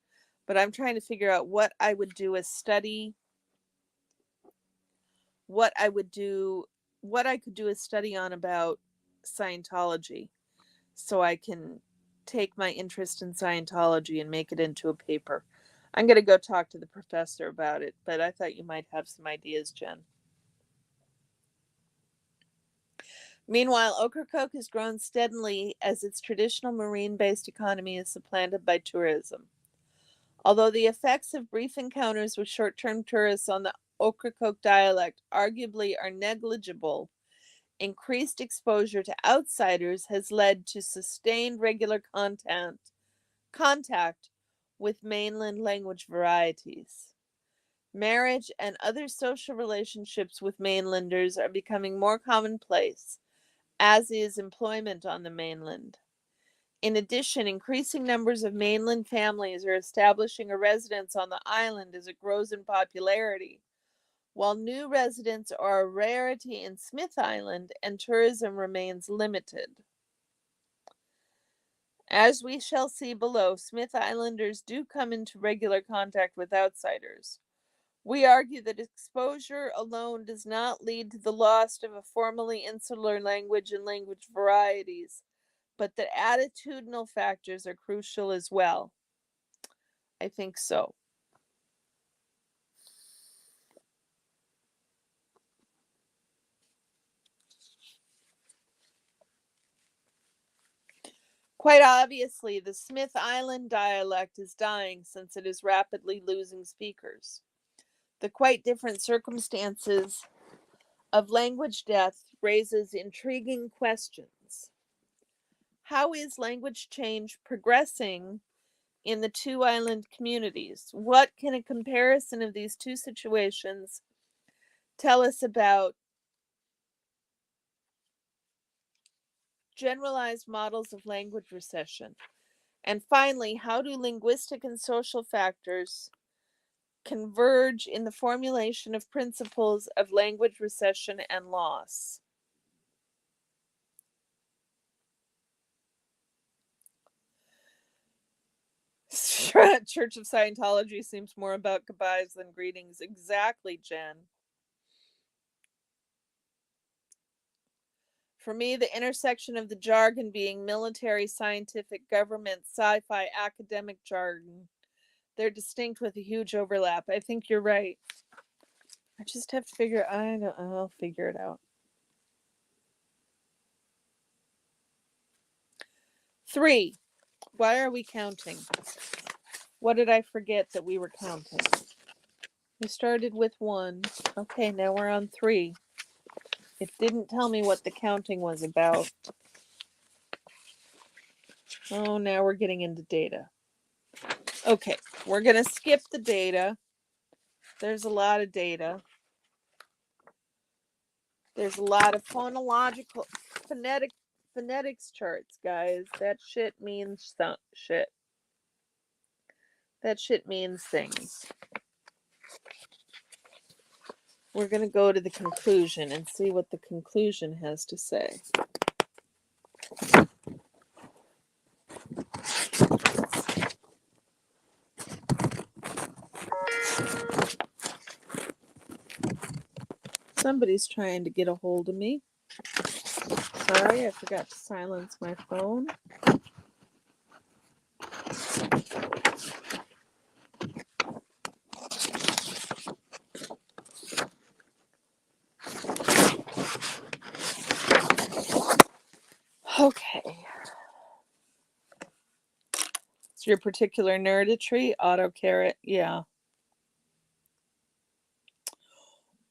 But I'm trying to figure out what I would do a study, what I could do a study on about Scientology, so I can take my interest in Scientology and make it into a paper. I'm going to go talk to the professor about it, but I thought you might have some ideas, Jen. Meanwhile, Ocracoke has grown steadily as its traditional marine-based economy is supplanted by tourism. Although the effects of brief encounters with short-term tourists on the Ocracoke dialect arguably are negligible, increased exposure to outsiders has led to sustained regular contact with mainland language varieties. Marriage and other social relationships with mainlanders are becoming more commonplace, as is employment on the mainland. In addition, increasing numbers of mainland families are establishing a residence on the island as it grows in popularity, while new residents are a rarity in Smith Island and tourism remains limited. As we shall see below, Smith Islanders do come into regular contact with outsiders. We argue that exposure alone does not lead to the loss of a formally insular language and language varieties, but that attitudinal factors are crucial as well. I think so. Quite obviously, the Smith Island dialect is dying since it is rapidly losing speakers. The quite different circumstances of language death raises intriguing questions. How is language change progressing in the two island communities? What can a comparison of these two situations tell us about generalized models of language recession? And finally, how do linguistic and social factors converge in the formulation of principles of language recession and loss? Church of Scientology seems more about goodbyes than greetings. Exactly, Jen. For me, the intersection of the jargon being military, scientific, government, sci-fi, academic jargon, they're distinct with a huge overlap. I think you're right. I just have to figure. I'll figure it out. 3. Why are we counting? What did I forget that we were counting? We started with 1. Okay, now we're on 3. It didn't tell me what the counting was about. Oh, now we're getting into data. Okay, we're going to skip the data. There's a lot of data. There's a lot of phonological, phonetics charts, guys. That shit means shit. That shit means things. We're going to go to the conclusion and see what the conclusion has to say. Somebody's trying to get a hold of me. Sorry, I forgot to silence my phone. Okay. It's your particular nerditry, auto-carrot, yeah.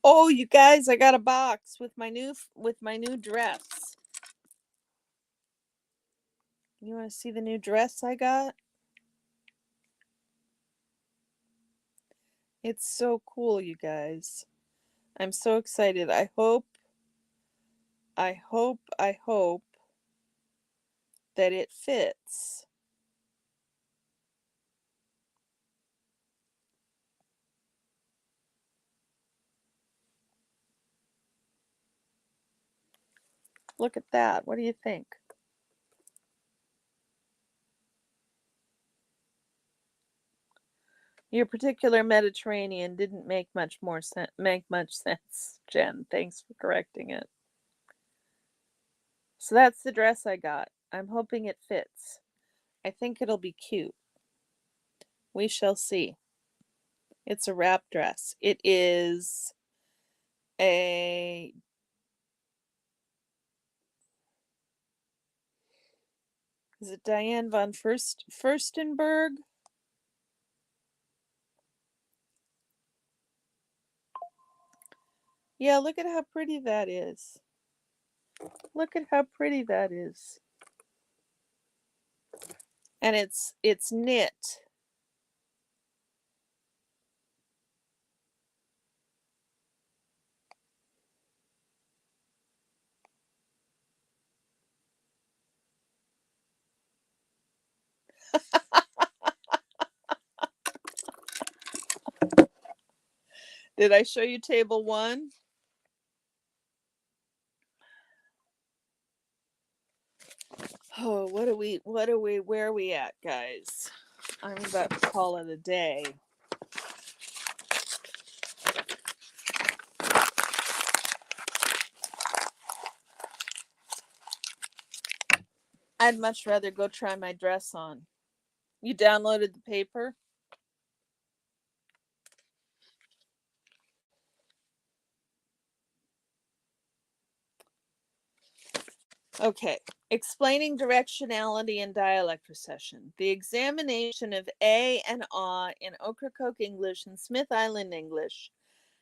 Oh, you guys, I got a box with my new dress. You want to see the new dress I got? It's so cool, you guys. I'm so excited. I hope that it fits. Look at that. What do you think? Your particular Mediterranean didn't make much sense, Jen. Thanks for correcting it. So that's the dress I got. I'm hoping it fits. I think it'll be cute. We shall see. It's a wrap dress. It is a Is it Diane von Furstenberg? Yeah, look at how pretty that is. Look at how pretty that is. And it's knit. Did I show you table 1? Oh, what do we where are we at, guys? I'm about to call it a day. I'd much rather go try my dress on. You downloaded the paper? Okay. Explaining directionality in dialect recession. The examination of A and A in Ocracoke English and Smith Island English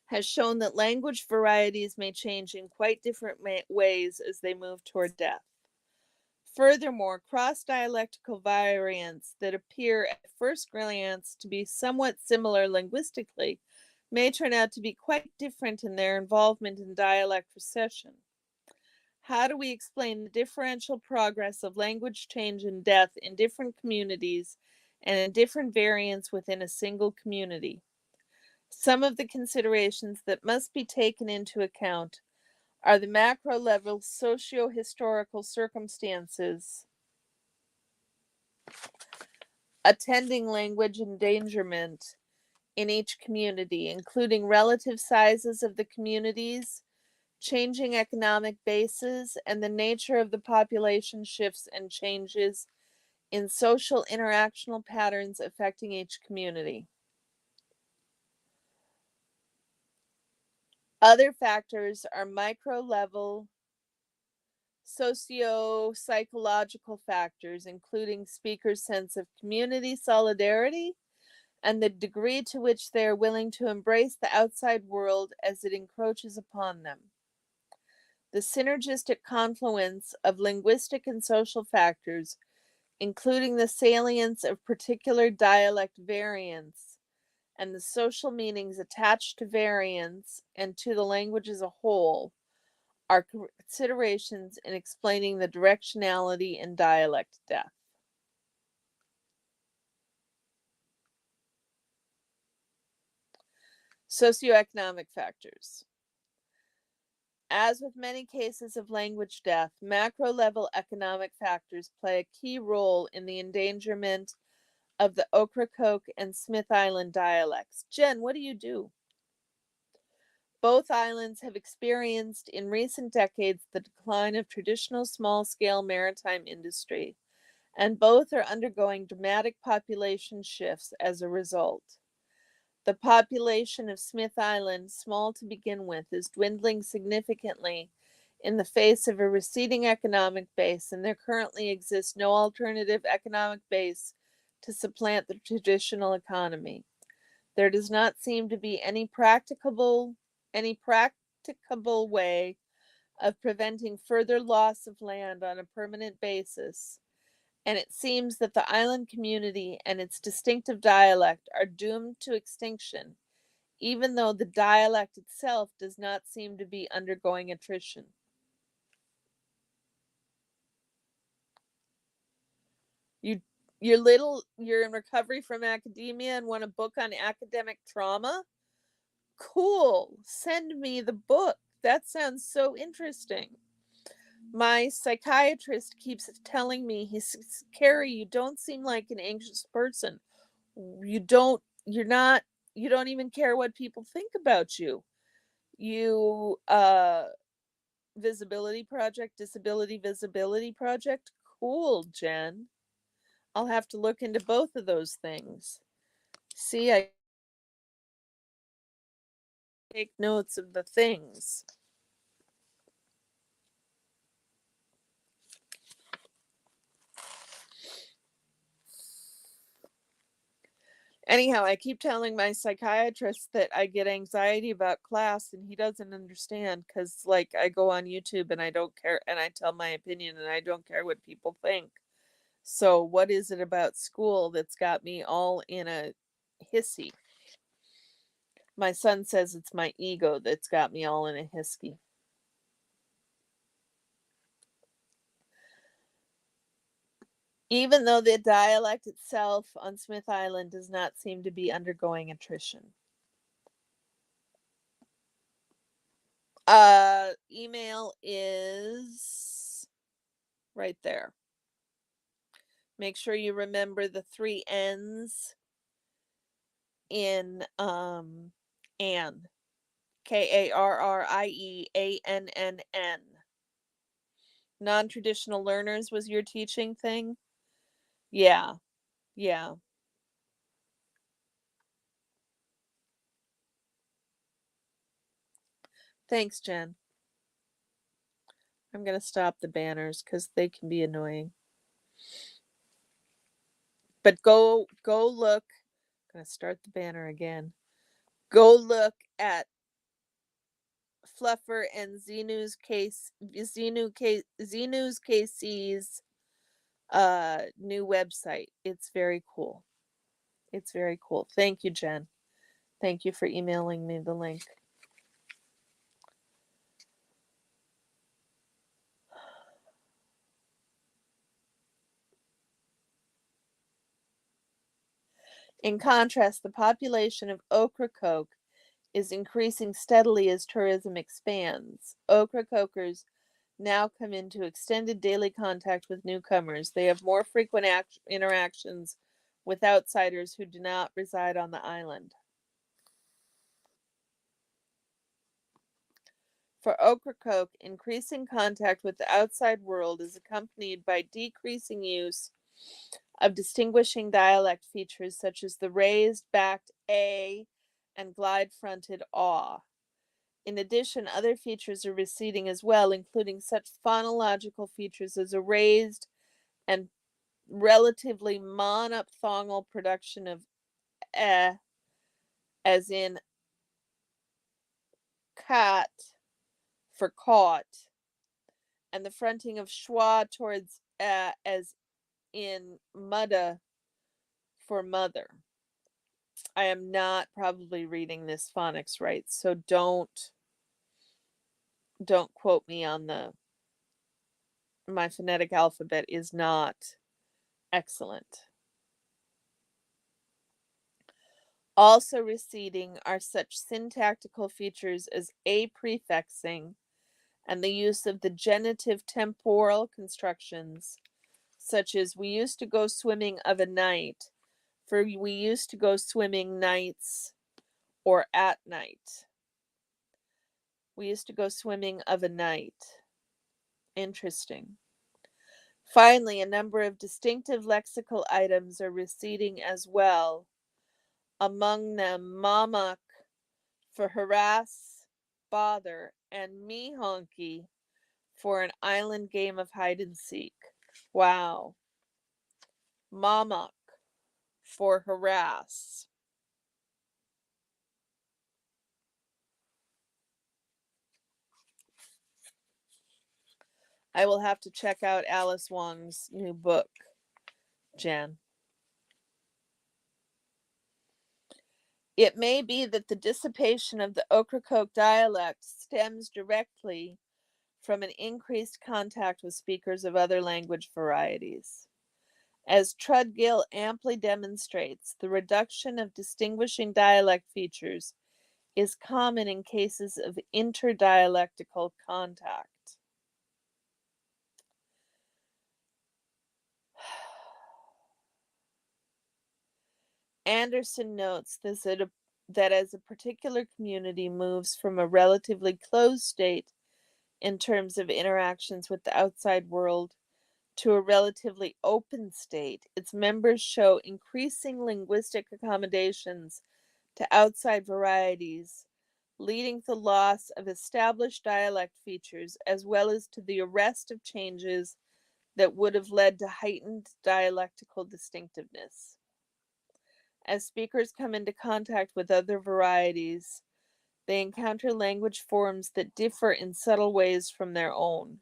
has shown that language varieties may change in quite different ways as they move toward death. Furthermore, cross-dialectical variants that appear at first glance to be somewhat similar linguistically may turn out to be quite different in their involvement in dialect recession. How do we explain the differential progress of language change and death in different communities and in different variants within a single community? Some of the considerations that must be taken into account are the macro level socio-historical circumstances attending language endangerment in each community, including relative sizes of the communities, changing economic bases, and the nature of the population shifts and changes in social interactional patterns affecting each community. Other factors are micro level socio-psychological factors, including speakers' sense of community solidarity and the degree to which they are willing to embrace the outside world as it encroaches upon them. The synergistic confluence of linguistic and social factors, including the salience of particular dialect variants and the social meanings attached to variants and to the language as a whole, are considerations in explaining the directionality in dialect death. Socioeconomic factors. As with many cases of language death, macro level economic factors play a key role in the endangerment of the Ocracoke and Smith Island dialects. Jen, what do you do? Both islands have experienced in recent decades the decline of traditional small scale maritime industry, and both are undergoing dramatic population shifts as a result. The population of Smith Island, small to begin with, is dwindling significantly in the face of a receding economic base, and there currently exists no alternative economic base to supplant the traditional economy. There does not seem to be any practicable way of preventing further loss of land on a permanent basis, and it seems that the island community and its distinctive dialect are doomed to extinction, even though the dialect itself does not seem to be undergoing attrition. You you're in recovery from academia and want a book on academic trauma? Cool. Send me the book. That sounds so interesting. My psychiatrist keeps telling me, he says, Carrie, you don't seem like an anxious person. You're not, you don't even care what people think about you. You, disability visibility project. Cool, Jen. I'll have to look into both of those things. See, I take notes of the things. Anyhow, I keep telling my psychiatrist that I get anxiety about class, and he doesn't understand because, like, I go on YouTube and I don't care, and I tell my opinion, and I don't care what people think. So, what is it about school that's got me all in a hissy? My son says it's my ego that's got me all in a hissy. Even though the dialect itself on Smith Island does not seem to be undergoing attrition. Email is right there. Make sure you remember the 3 N's in Ann. Karrieann. Non-traditional learners was your teaching thing? Yeah. Yeah. Thanks, Jen. I'm going to stop the banners because they can be annoying. But go look. I'm going to start the banner again. Go look at Fluffer and Xenu's KC's new website. It's very cool. It's very cool. Thank you, Jen. Thank you for emailing me the link. In contrast, the population of Ocracoke is increasing steadily as tourism expands. Ocracokers now come into extended daily contact with newcomers. They have more frequent interactions with outsiders who do not reside on the island. For Ocracoke, increasing contact with the outside world is accompanied by decreasing use of distinguishing dialect features such as the raised backed A and glide fronted aw. In addition, other features are receding as well, including such phonological features as a raised and relatively monophthongal production of eh, as in cat for caught, and the fronting of schwa towards as in mudda for mother. I am not probably reading this phonics right, so don't quote me on my phonetic alphabet is not excellent. Also receding are such syntactical features as a-prefixing and the use of the genitive temporal constructions, such as we used to go swimming of a night, for we used to go swimming nights or at night. We used to go swimming of a night. Interesting. Finally, a number of distinctive lexical items are receding as well. Among them, mamak for harass, bother, and me honky for an island game of hide and seek. Wow. Mamak for harass. I will have to check out Alice Wong's new book, Jen. It may be that the dissipation of the Ocracoke dialect stems directly from an increased contact with speakers of other language varieties. As Trudgill amply demonstrates, the reduction of distinguishing dialect features is common in cases of interdialectical contact. Anderson notes that as a particular community moves from a relatively closed state in terms of interactions with the outside world to a relatively open state, its members show increasing linguistic accommodations to outside varieties, leading to the loss of established dialect features as well as to the arrest of changes that would have led to heightened dialectical distinctiveness. As speakers come into contact with other varieties, they encounter language forms that differ in subtle ways from their own.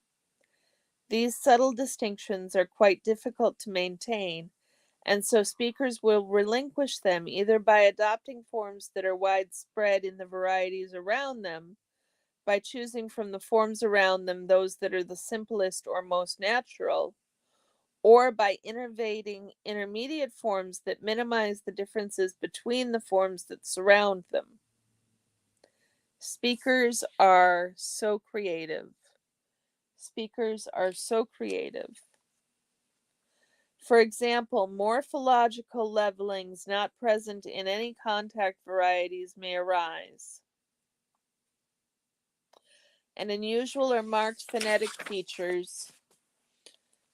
These subtle distinctions are quite difficult to maintain, and so speakers will relinquish them either by adopting forms that are widespread in the varieties around them, by choosing from the forms around them those that are the simplest or most natural, or by innovating intermediate forms that minimize the differences between the forms that surround them. Speakers are so creative. Speakers are so creative. For example, morphological levelings not present in any contact varieties may arise, and unusual or marked phonetic features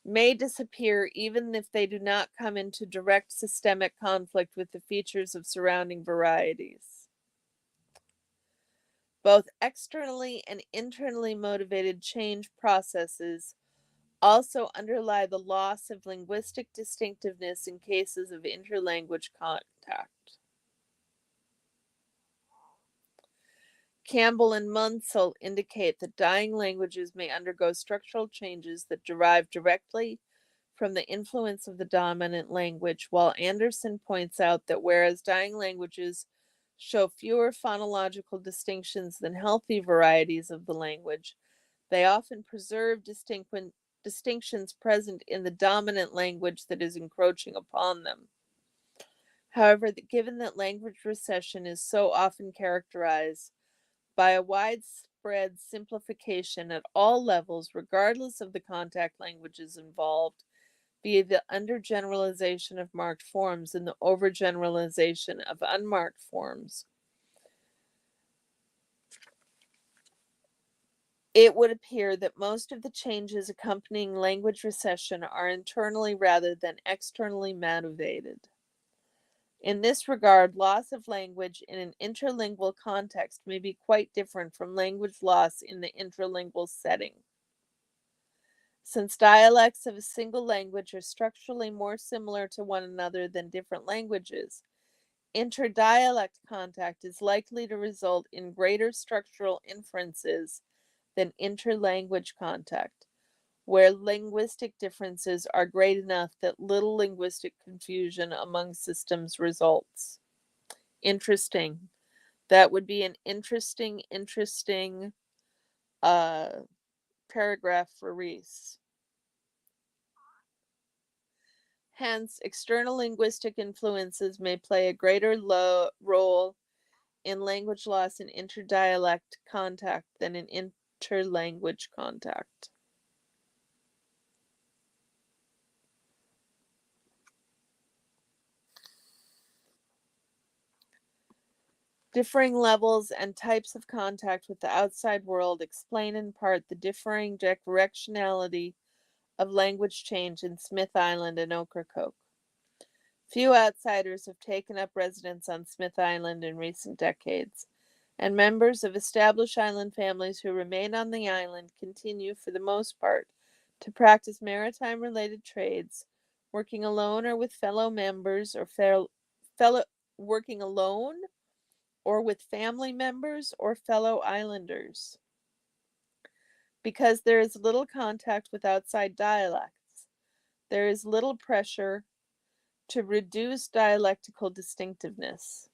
may disappear even if they do not come into direct systemic conflict with the features of surrounding varieties. Both externally and internally motivated change processes also underlie the loss of linguistic distinctiveness in cases of interlanguage contact. Campbell and Munsell indicate that dying languages may undergo structural changes that derive directly from the influence of the dominant language, while Anderson points out that whereas dying languages show fewer phonological distinctions than healthy varieties of the language, they often preserve distinctions present in the dominant language that is encroaching upon them. However, given that language recession is so often characterized by a widespread simplification at all levels, regardless of the contact languages involved, via the undergeneralization of marked forms and the overgeneralization of unmarked forms, it would appear that most of the changes accompanying language recession are internally rather than externally motivated. In this regard, loss of language in an interlingual context may be quite different from language loss in the intralingual setting. Since dialects of a single language are structurally more similar to one another than different languages, interdialect contact is likely to result in greater structural inferences than interlanguage contact, where linguistic differences are great enough that little linguistic confusion among systems results. Interesting. That would be an interesting paragraph for Reese. Hence, external linguistic influences may play a greater role in language loss in interdialect contact than in interlanguage contact. Differing levels and types of contact with the outside world explain in part the differing directionality of language change in Smith Island and Ocracoke. Few outsiders have taken up residence on Smith Island in recent decades, and members of established island families who remain on the island continue, for the most part, to practice maritime-related trades, working alone or with fellow members, or working alone or with family members or fellow islanders. Because there is little contact with outside dialects, there is little pressure to reduce dialectical distinctiveness.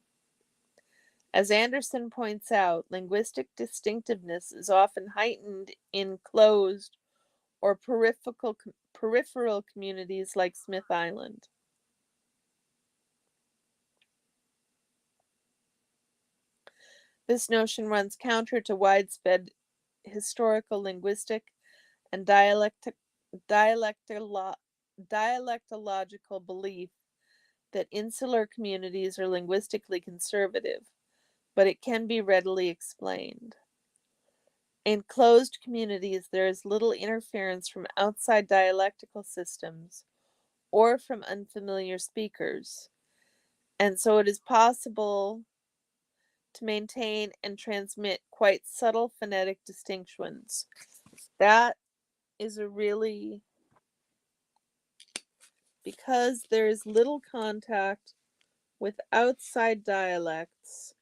As Anderson points out, linguistic distinctiveness is often heightened in closed or peripheral communities like Smith Island. This notion runs counter to widespread historical linguistic and dialectological belief that insular communities are linguistically conservative, but it can be readily explained. In closed communities, there is little interference from outside dialectical systems or from unfamiliar speakers, and so it is possible to maintain and transmit quite subtle phonetic distinctions. That is a really, because there is little contact with outside dialects,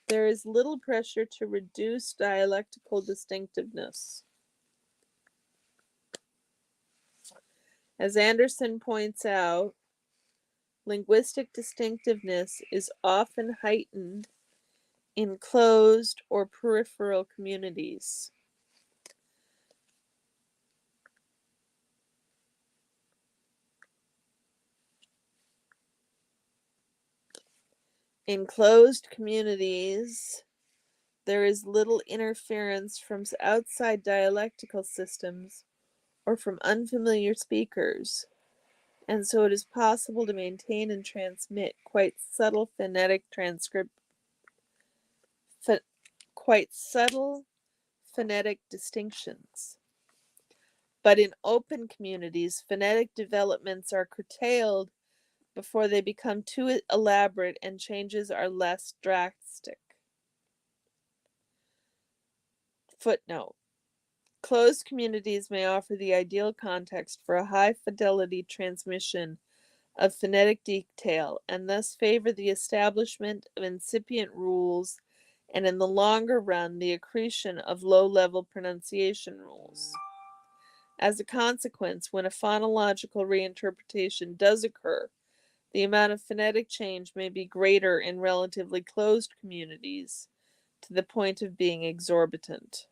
there is little pressure to reduce dialectical distinctiveness. As Anderson points out, linguistic distinctiveness is often heightened in closed or peripheral communities. In closed communities, there is little interference from outside dialectical systems or from unfamiliar speakers, and so it is possible to maintain and transmit quite subtle phonetic distinctions. But in open communities, phonetic developments are curtailed before they become too elaborate and changes are less drastic. Footnote: closed communities may offer the ideal context for a high fidelity transmission of phonetic detail and thus favor the establishment of incipient rules and, in the longer run, the accretion of low level pronunciation rules. As a consequence, when a phonological reinterpretation does occur, the amount of phonetic change may be greater in relatively closed communities, to the point of being exorbitant.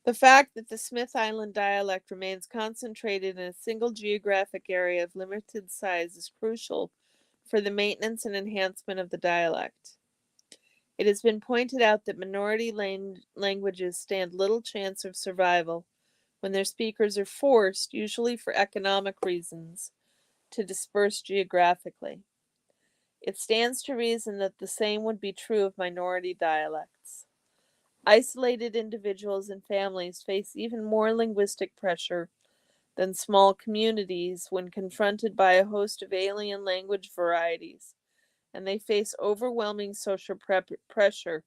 The fact that the Smith Island dialect remains concentrated in a single geographic area of limited size is crucial for the maintenance and enhancement of the dialect. It has been pointed out that minority languages stand little chance of survival when their speakers are forced, usually for economic reasons, to disperse geographically. It stands to reason that the same would be true of minority dialects. Isolated individuals and families face even more linguistic pressure than small communities when confronted by a host of alien language varieties, and they face overwhelming social pressure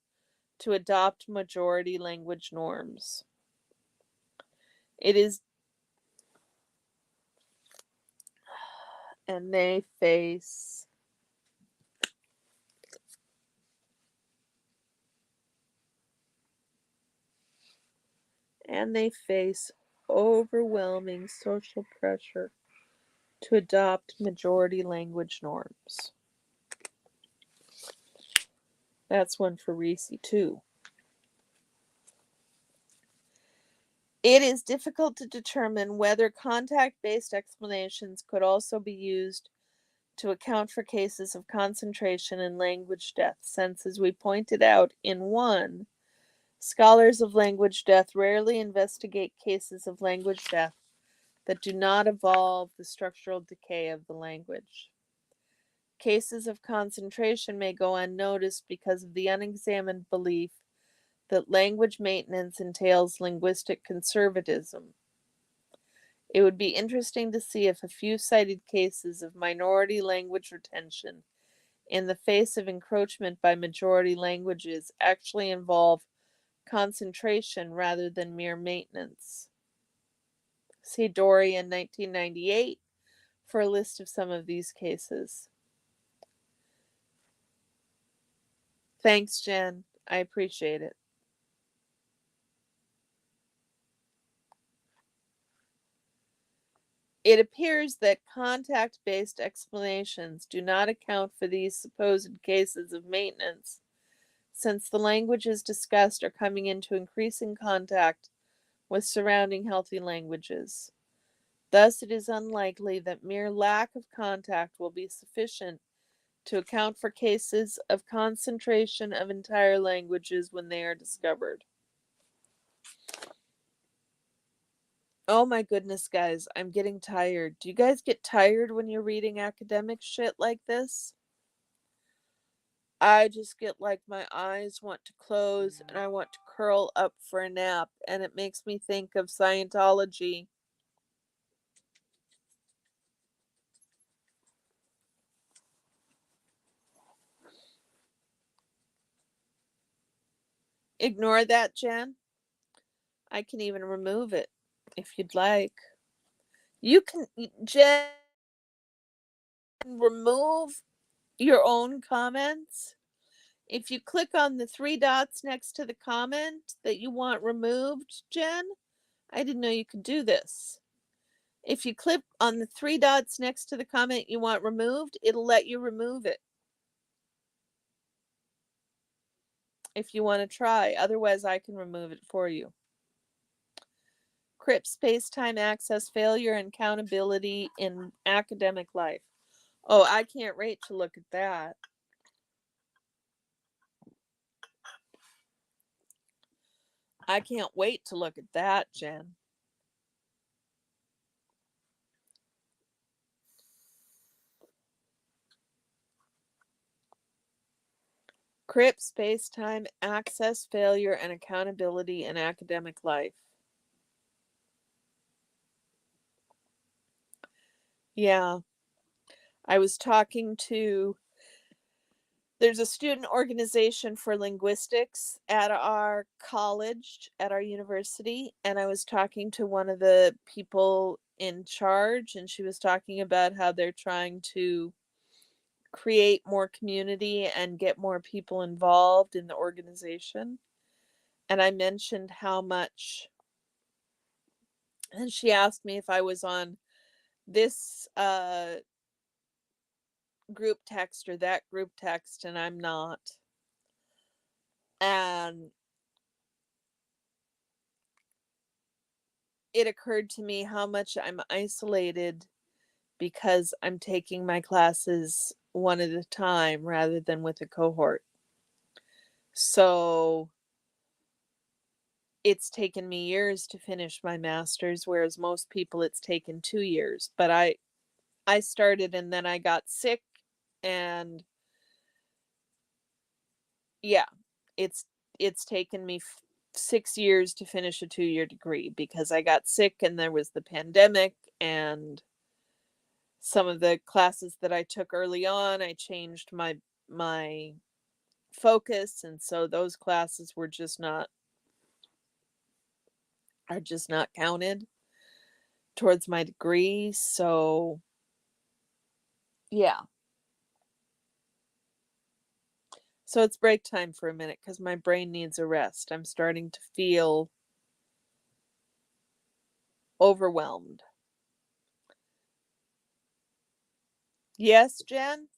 to adopt majority language norms. It is, and they face, overwhelming social pressure to adopt majority language norms. That's one for Reese, too. It is difficult to determine whether contact-based explanations could also be used to account for cases of concentration and language death, since, as we pointed out in 1, scholars of language death rarely investigate cases of language death that do not involve the structural decay of the language. Cases of concentration may go unnoticed because of the unexamined belief that language maintenance entails linguistic conservatism. It would be interesting to see if a few cited cases of minority language retention in the face of encroachment by majority languages actually involve concentration rather than mere maintenance. See Dory in 1998 for a list of some of these cases. Thanks, Jen. I appreciate it. It appears that contact-based explanations do not account for these supposed cases of maintenance, since the languages discussed are coming into increasing contact with surrounding healthy languages. Thus, it is unlikely that mere lack of contact will be sufficient to account for cases of concentration of entire languages when they are discovered. Oh my goodness, guys, I'm getting tired. Do you guys get tired when you're reading academic shit like this? I just get like my eyes want to close and I want to curl up for a nap, and it makes me think of Scientology. Ignore that, Jen. I can even remove it if you'd like. You can, Jen, remove your own comments. If you click on the three dots next to the comment that you want removed, Jen, I didn't know you could do this. If you click on the three dots next to the comment you want removed, it'll let you remove it. If you want to try, otherwise I can remove it for you. Crip space-time access failure and accountability in academic life. Oh, I can't wait to look at that. I can't wait to look at that, Jen. CRIP, space-time, access, failure, and accountability in academic life. Yeah, I was talking to, there's a student organization for linguistics at our college, at our university, and I was talking to one of the people in charge, and she was talking about how they're trying to create more community and get more people involved in the organization. And I mentioned how much, and she asked me if I was on this group text or that group text, and I'm not. And it occurred to me how much I'm isolated because I'm taking my classes one at a time rather than with a cohort. So it's taken me years to finish my master's, whereas most people it's taken 2 years. But I started and then I got sick, and yeah, it's it's taken me 6 years to finish a 2-year degree because I got sick and there was the pandemic, and some of the classes that I took early on, I changed my focus, and so those classes were just not are just not counted towards my degree. So yeah. So it's break time for a minute because my brain needs a rest. I'm starting to feel overwhelmed. Yes, Jen?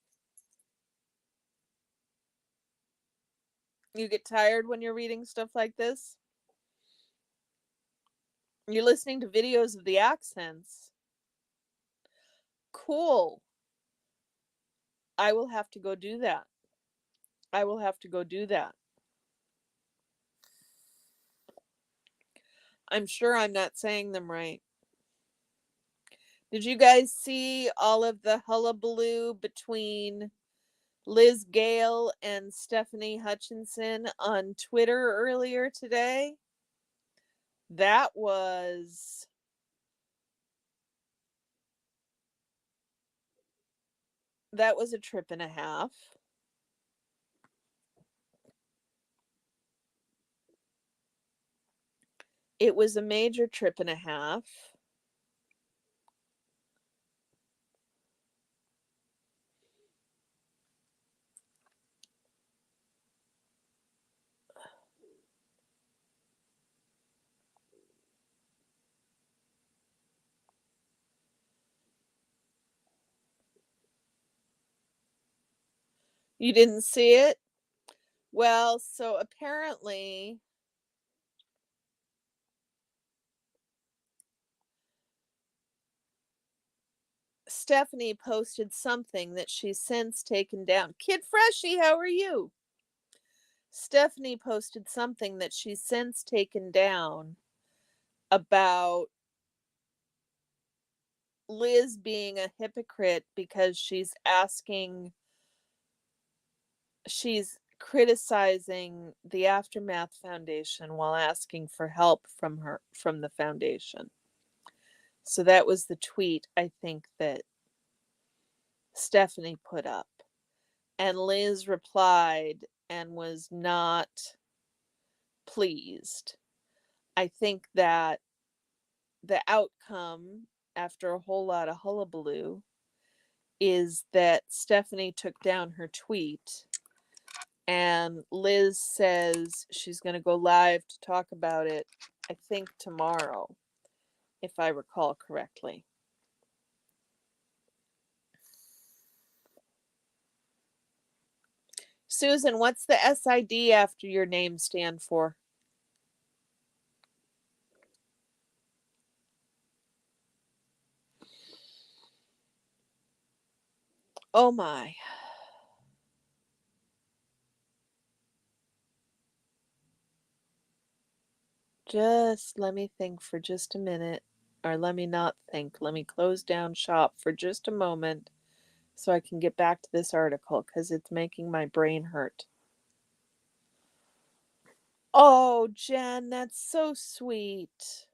You get tired when you're reading stuff like this? You're listening to videos of the accents. Cool. I will have to go do that. I will have to go do that. I'm sure I'm not saying them right. Did you guys see all of the hullabaloo between Liz Gale and Stephanie Hutchinson on Twitter earlier today? That was that was a trip and a half. It was a major trip and a half. You didn't see it? Well, so apparently Stephanie posted something that she's since taken down. Kid Freshie, how are you? Stephanie posted something that she's since taken down about Liz being a hypocrite because she's criticizing the Aftermath Foundation while asking for help from the foundation. So that was the tweet I think that Stephanie put up. And Liz replied and was not pleased. I think that the outcome, after a whole lot of hullabaloo, is that Stephanie took down her tweet, and Liz says she's going to go live to talk about it, I think tomorrow, if I recall correctly. Susan, what's the SID after your name stand for? Oh my. Just let me think for just a minute. Or let me not think. Let me close down shop for just a moment so I can get back to this article because it's making my brain hurt. Oh, Jen, that's so sweet.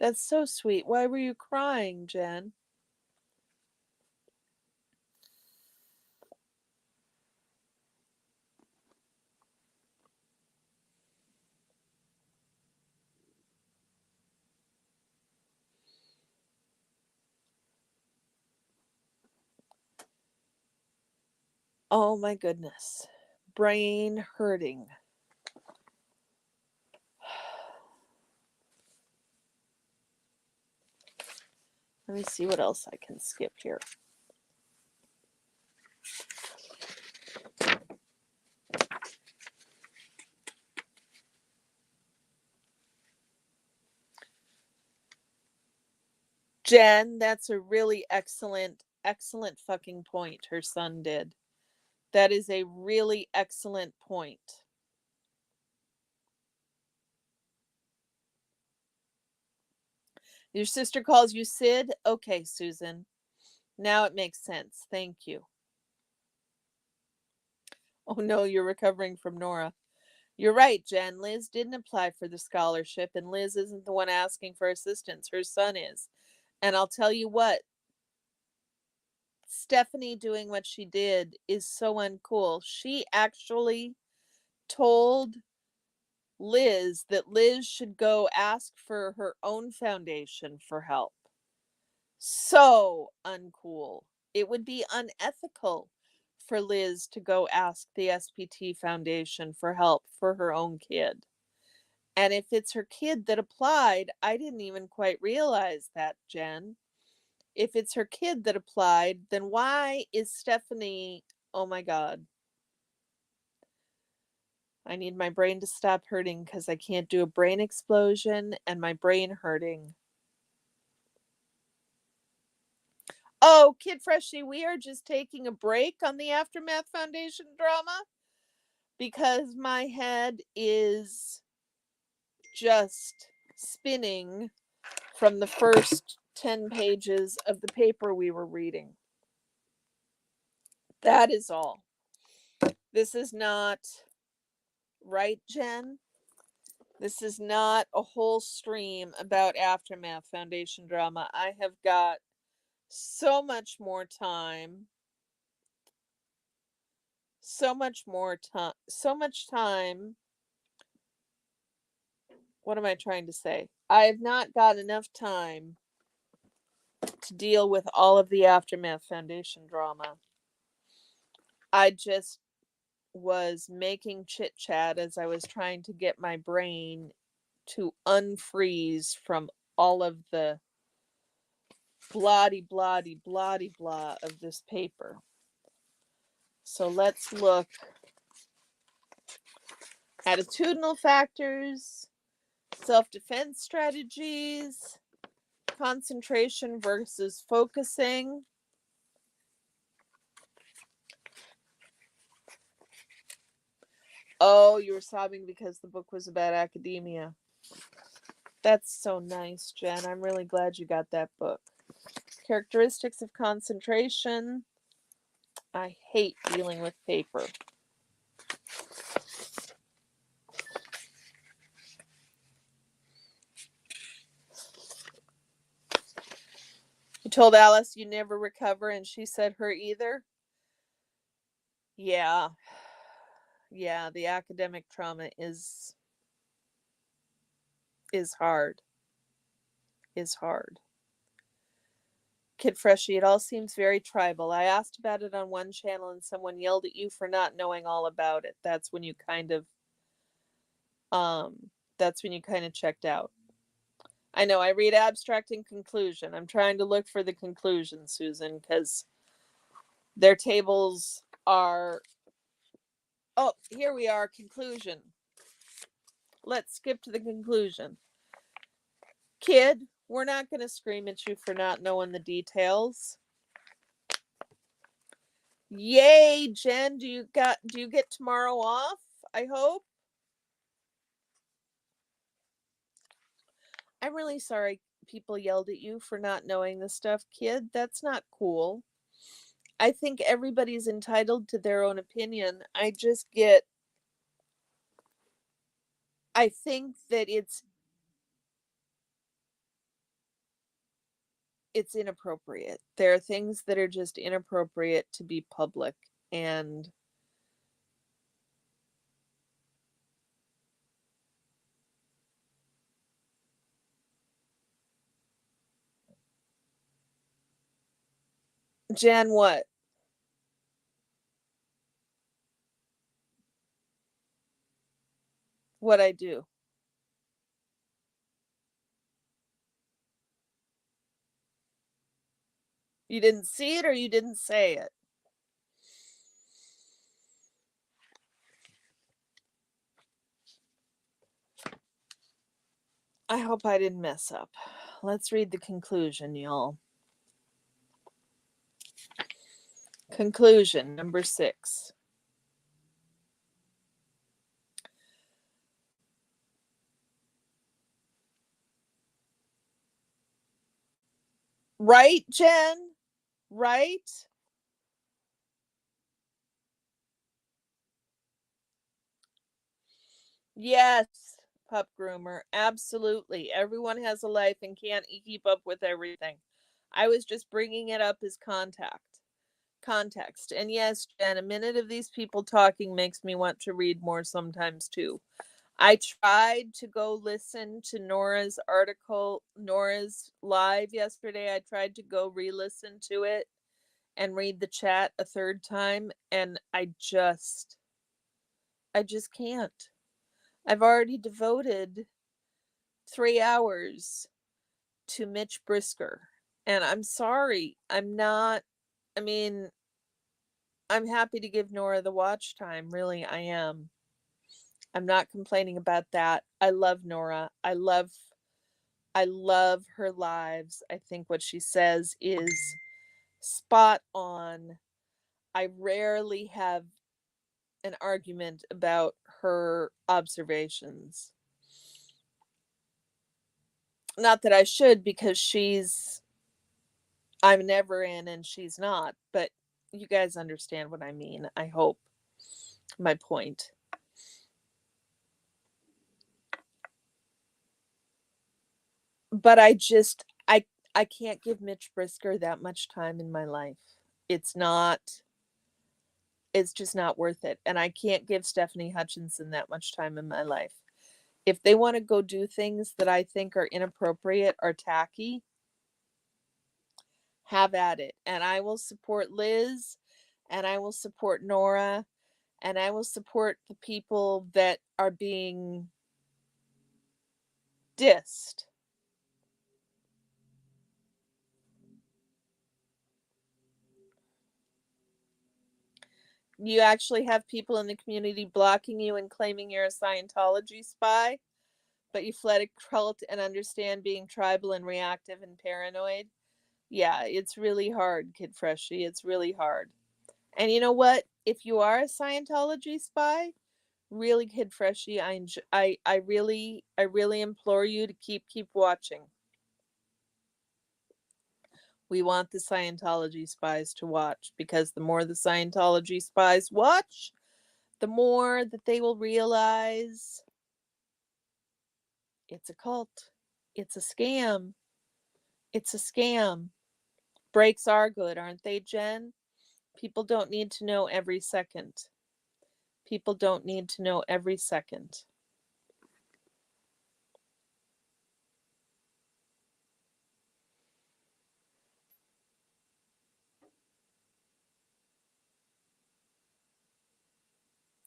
That's so sweet. Why were you crying, Jen? Oh my goodness. Brain hurting. Let me see what else I can skip here. Jen, that's a really excellent fucking point her son did. That is a really excellent point. Your sister calls you Sid? Okay, Susan. Now it makes sense. Thank you. Oh no, you're recovering from Nora. You're right, Jen. Liz didn't apply for the scholarship, and Liz isn't the one asking for assistance. Her son is. And I'll tell you what, Stephanie doing what she did is so uncool. She actually told Liz that Liz should go ask for her own foundation for help. So uncool. It would be unethical for Liz to go ask the SPT Foundation for help for her own kid. And if it's her kid that applied, I didn't even quite realize that, Jen. If it's her kid that applied, then why is Stephanie? Oh my God. I need my brain to stop hurting because I can't do a brain explosion and my brain hurting. Oh, Kid Freshie, we are just taking a break on the Aftermath Foundation drama because my head is just spinning from the first 10 pages of the paper we were reading. That is all. This is not right, Jen. This is not a whole stream about Aftermath Foundation drama. I have got so much more time. So much more time. So much time. What am I trying to say? I have not got enough time to deal with all of the Aftermath Foundation drama. I just was making chit chat as I was trying to get my brain to unfreeze from all of the bloody blah of this paper. So let's look. Attitudinal factors, self-defense strategies, concentration versus focusing. Oh, you were sobbing because the book was about academia. That's so nice, Jen. I'm really glad you got that book. Characteristics of concentration. I hate dealing with paper. You told Alice you never recover, and she said her either? Yeah. Yeah, the academic trauma is hard. Is hard. Kid Freshie, it all seems very tribal. I asked about it on one channel and someone yelled at you for not knowing all about it. That's when you kind of checked out. I know, I read abstract and conclusion. I'm trying to look for the conclusion, Susan, because their tables are. Oh, here we are, conclusion. Let's skip to the conclusion. Kid, we're not going to scream at you for not knowing the details. Yay, Jen. Do you get tomorrow off? I hope. I'm really sorry people yelled at you for not knowing this stuff, kid. That's not cool. I think everybody's entitled to their own opinion. I think that it's inappropriate. There are things that are just inappropriate to be public, and Jen, what I do? You didn't see it or you didn't say it? I hope I didn't mess up. Let's read the conclusion, y'all. Conclusion number 6. Right, Jen? Right? Yes, pup groomer. Absolutely. Everyone has a life and can't keep up with everything. I was just bringing it up as context. And yes, Jen, a minute of these people talking makes me want to read more sometimes too. I tried to go listen to Nora's article, Nora's live yesterday. I tried to go re listen to it and read the chat a third time, and I just can't. I've already devoted 3 hours to Mitch Brisker, and I'm sorry. I mean, I'm happy to give Nora the watch time. Really, I am. I'm not complaining about that. I love Nora. I love her lives. I think what she says is spot on. I rarely have an argument about her observations. Not that I should, because I'm never in and she's not, but you guys understand what I mean. I hope my point. But I can't give Mitch Brisker that much time in my life. It's not it's just not worth it. And I can't give Stephanie Hutchinson that much time in my life. If they want to go do things that I think are inappropriate or tacky, have at it. And I will support Liz, and I will support Nora, and I will support the people that are being dissed. You actually have people in the community blocking you and claiming you're a Scientology spy, but you fled a cult and understand being tribal and reactive and paranoid. Yeah, it's really hard, Kid Freshie. It's really hard. And you know what? If you are a Scientology spy, really, Kid Freshie, I really implore you to keep watching. We want the Scientology spies to watch, because the more the Scientology spies watch, the more that they will realize it's a cult. It's a scam. It's a scam. Breaks are good, aren't they, Jen? People don't need to know every second. People don't need to know every second.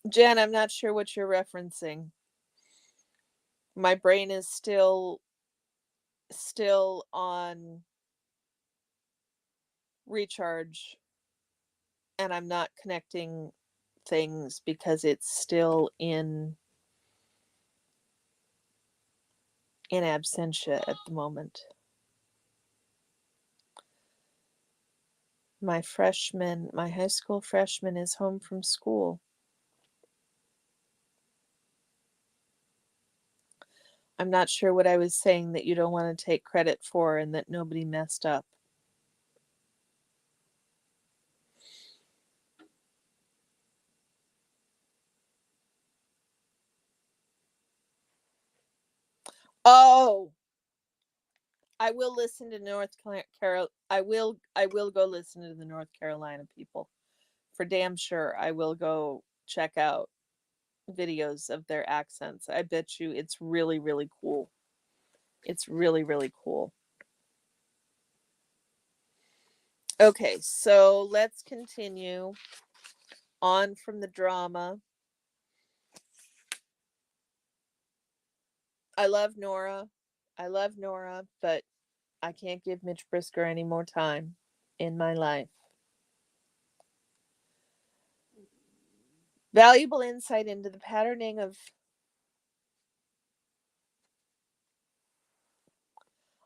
Jen, I'm not sure what you're referencing. My brain is still on recharge, and I'm not connecting things because it's still in absentia at the moment. My high school freshman is home from school. I'm not sure what I was saying that you don't want to take credit for and that nobody messed up. Oh, I will listen to North Carolina. I will go listen to the North Carolina people. For damn sure, I will go check out videos of their accents. I bet you it's really, really cool. It's really, really cool. Okay, so let's continue on from the drama. I love Nora. I love Nora, but I can't give Mitch Brisker any more time in my life. Valuable insight into the patterning of.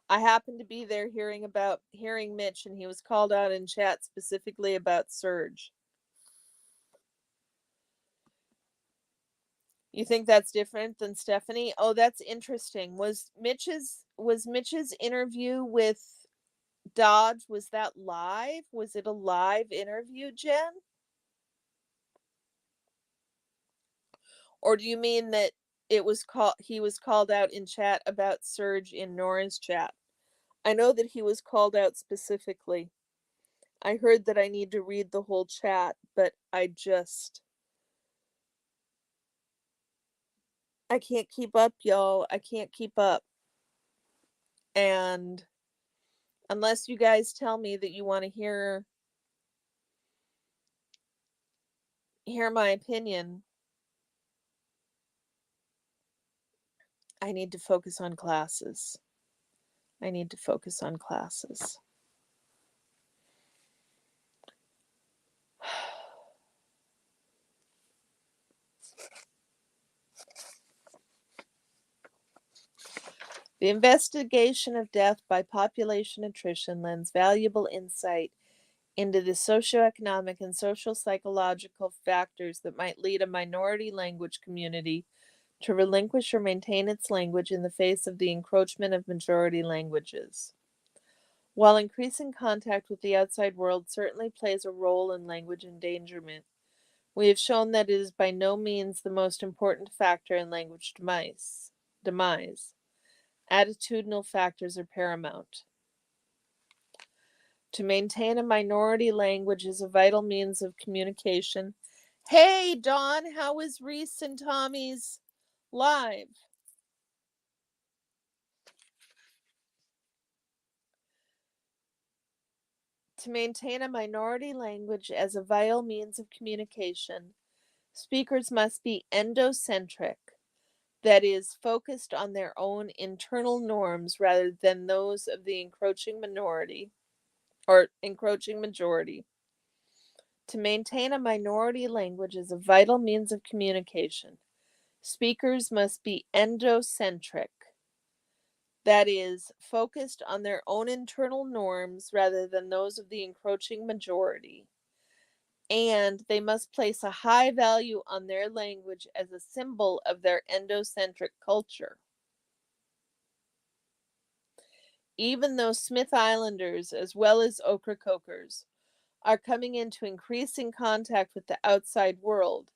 I happened to be there hearing Mitch, and he was called out in chat specifically about Surge. You think that's different than Stephanie? Oh, that's interesting. Was Mitch's interview with Dodge, was that live? Was it a live interview, Jen? Or do you mean that he was called out in chat about Surge in Nora's chat? I know that he was called out specifically. I heard that I need to read the whole chat, but I can't keep up, y'all. I can't keep up. And unless you guys tell me that you want to hear my opinion, I need to focus on classes. I need to focus on classes. The investigation of death by population attrition lends valuable insight into the socioeconomic and social psychological factors that might lead a minority language community to relinquish or maintain its language in the face of the encroachment of majority languages. While increasing contact with the outside world certainly plays a role in language endangerment, we have shown that it is by no means the most important factor in language demise. Attitudinal factors are paramount. To maintain a minority language is a vital means of communication. Hey, Dawn, how was Reese and Tommy's live? To maintain a minority language as a vital means of communication, speakers must be endocentric, that is, focused on their own internal norms rather than those of the encroaching minority or encroaching majority. To maintain a minority language is a vital means of communication. Speakers must be endocentric, that is, focused on their own internal norms rather than those of the encroaching majority. And they must place a high value on their language as a symbol of their endocentric culture. Even though Smith Islanders, as well as Ocracokeers, are coming into increasing contact with the outside world,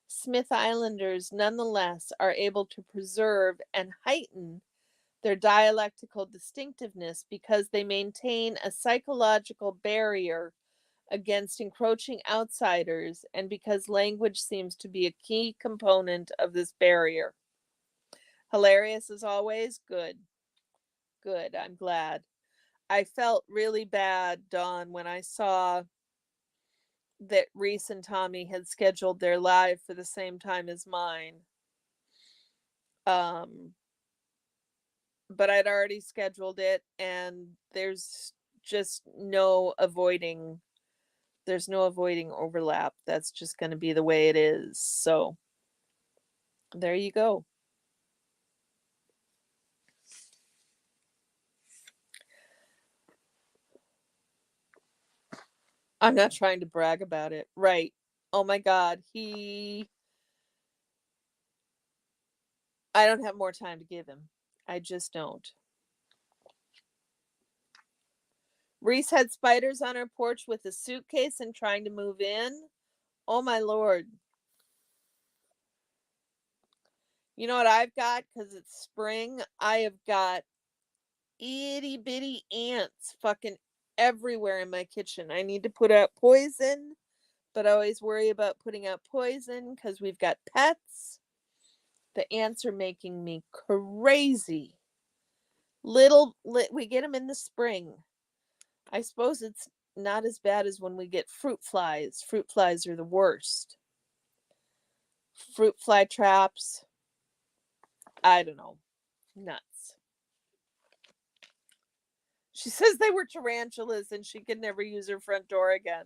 Smith Islanders nonetheless are able to preserve and heighten their dialectical distinctiveness because they maintain a psychological barrier against encroaching outsiders and because language seems to be a key component of this barrier. Hilarious as always? Good. Good. I'm glad. I felt really bad, Dawn, when I saw that Reese and Tommy had scheduled their live for the same time as mine. Um, but I'd already scheduled it, and just no avoiding there's no avoiding overlap. That's just going to be the way it is. So there you go. I'm not trying to brag about it. Right. Oh my God. I don't have more time to give him. I just don't. Reese had spiders on her porch with a suitcase and trying to move in. Oh my Lord. You know what I've got? Because it's spring. I have got itty bitty ants fucking everywhere in my kitchen. I need to put out poison, but I always worry about putting out poison because we've got pets. The ants are making me crazy. We get them in the spring. I suppose it's not as bad as when we get fruit flies. Fruit flies are the worst. Fruit fly traps. I don't know. Nuts. She says they were tarantulas and she could never use her front door again.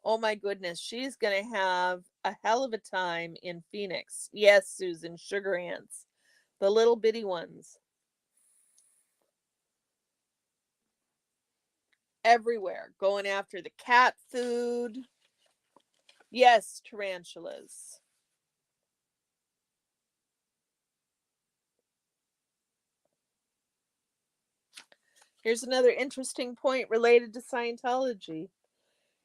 Oh my goodness, she's going to have a hell of a time in Phoenix. Yes, Susan, sugar ants. The little bitty ones. Everywhere. Going after the cat food. Yes, tarantulas. Here's another interesting point related to Scientology.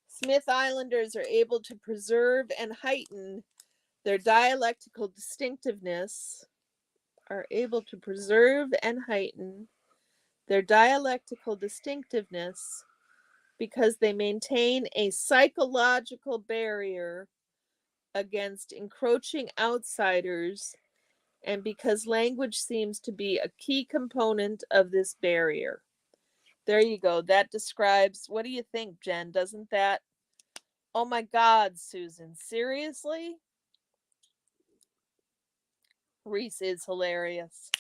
Smith Islanders are able to preserve and heighten their dialectical distinctiveness, are able to preserve and heighten their dialectical distinctiveness because they maintain a psychological barrier against encroaching outsiders and because language seems to be a key component of this barrier. There you go. That describes, what do you think, Jen? Doesn't that? Oh my God, Susan. Seriously? Reese is hilarious.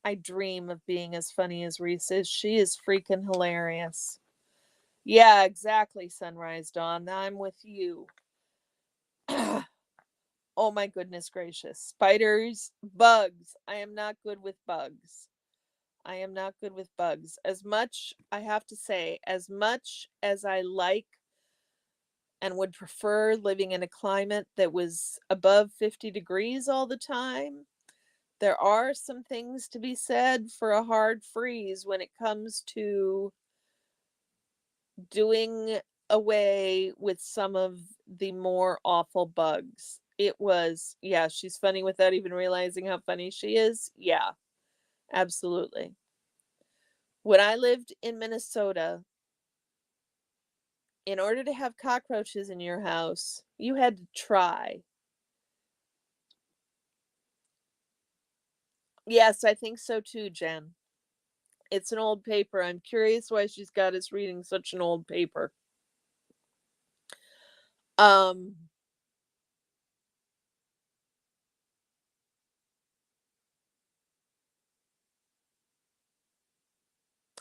I dream of being as funny as Reese is. She is freaking hilarious. Yeah, exactly, Sunrise Dawn. I'm with you. Oh my goodness gracious. Spiders, bugs. I am not good with bugs. I am not good with bugs. As much, I have to say, as much as I like and would prefer living in a climate that was above 50 degrees all the time, there are some things to be said for a hard freeze when it comes to doing away with some of the more awful bugs. It was, yeah, she's funny without even realizing how funny she is. Yeah, absolutely. When I lived in Minnesota, in order to have cockroaches in your house, you had to try. Yes, I think so too, Jen. It's an old paper. I'm curious why she's got us reading such an old paper. Um,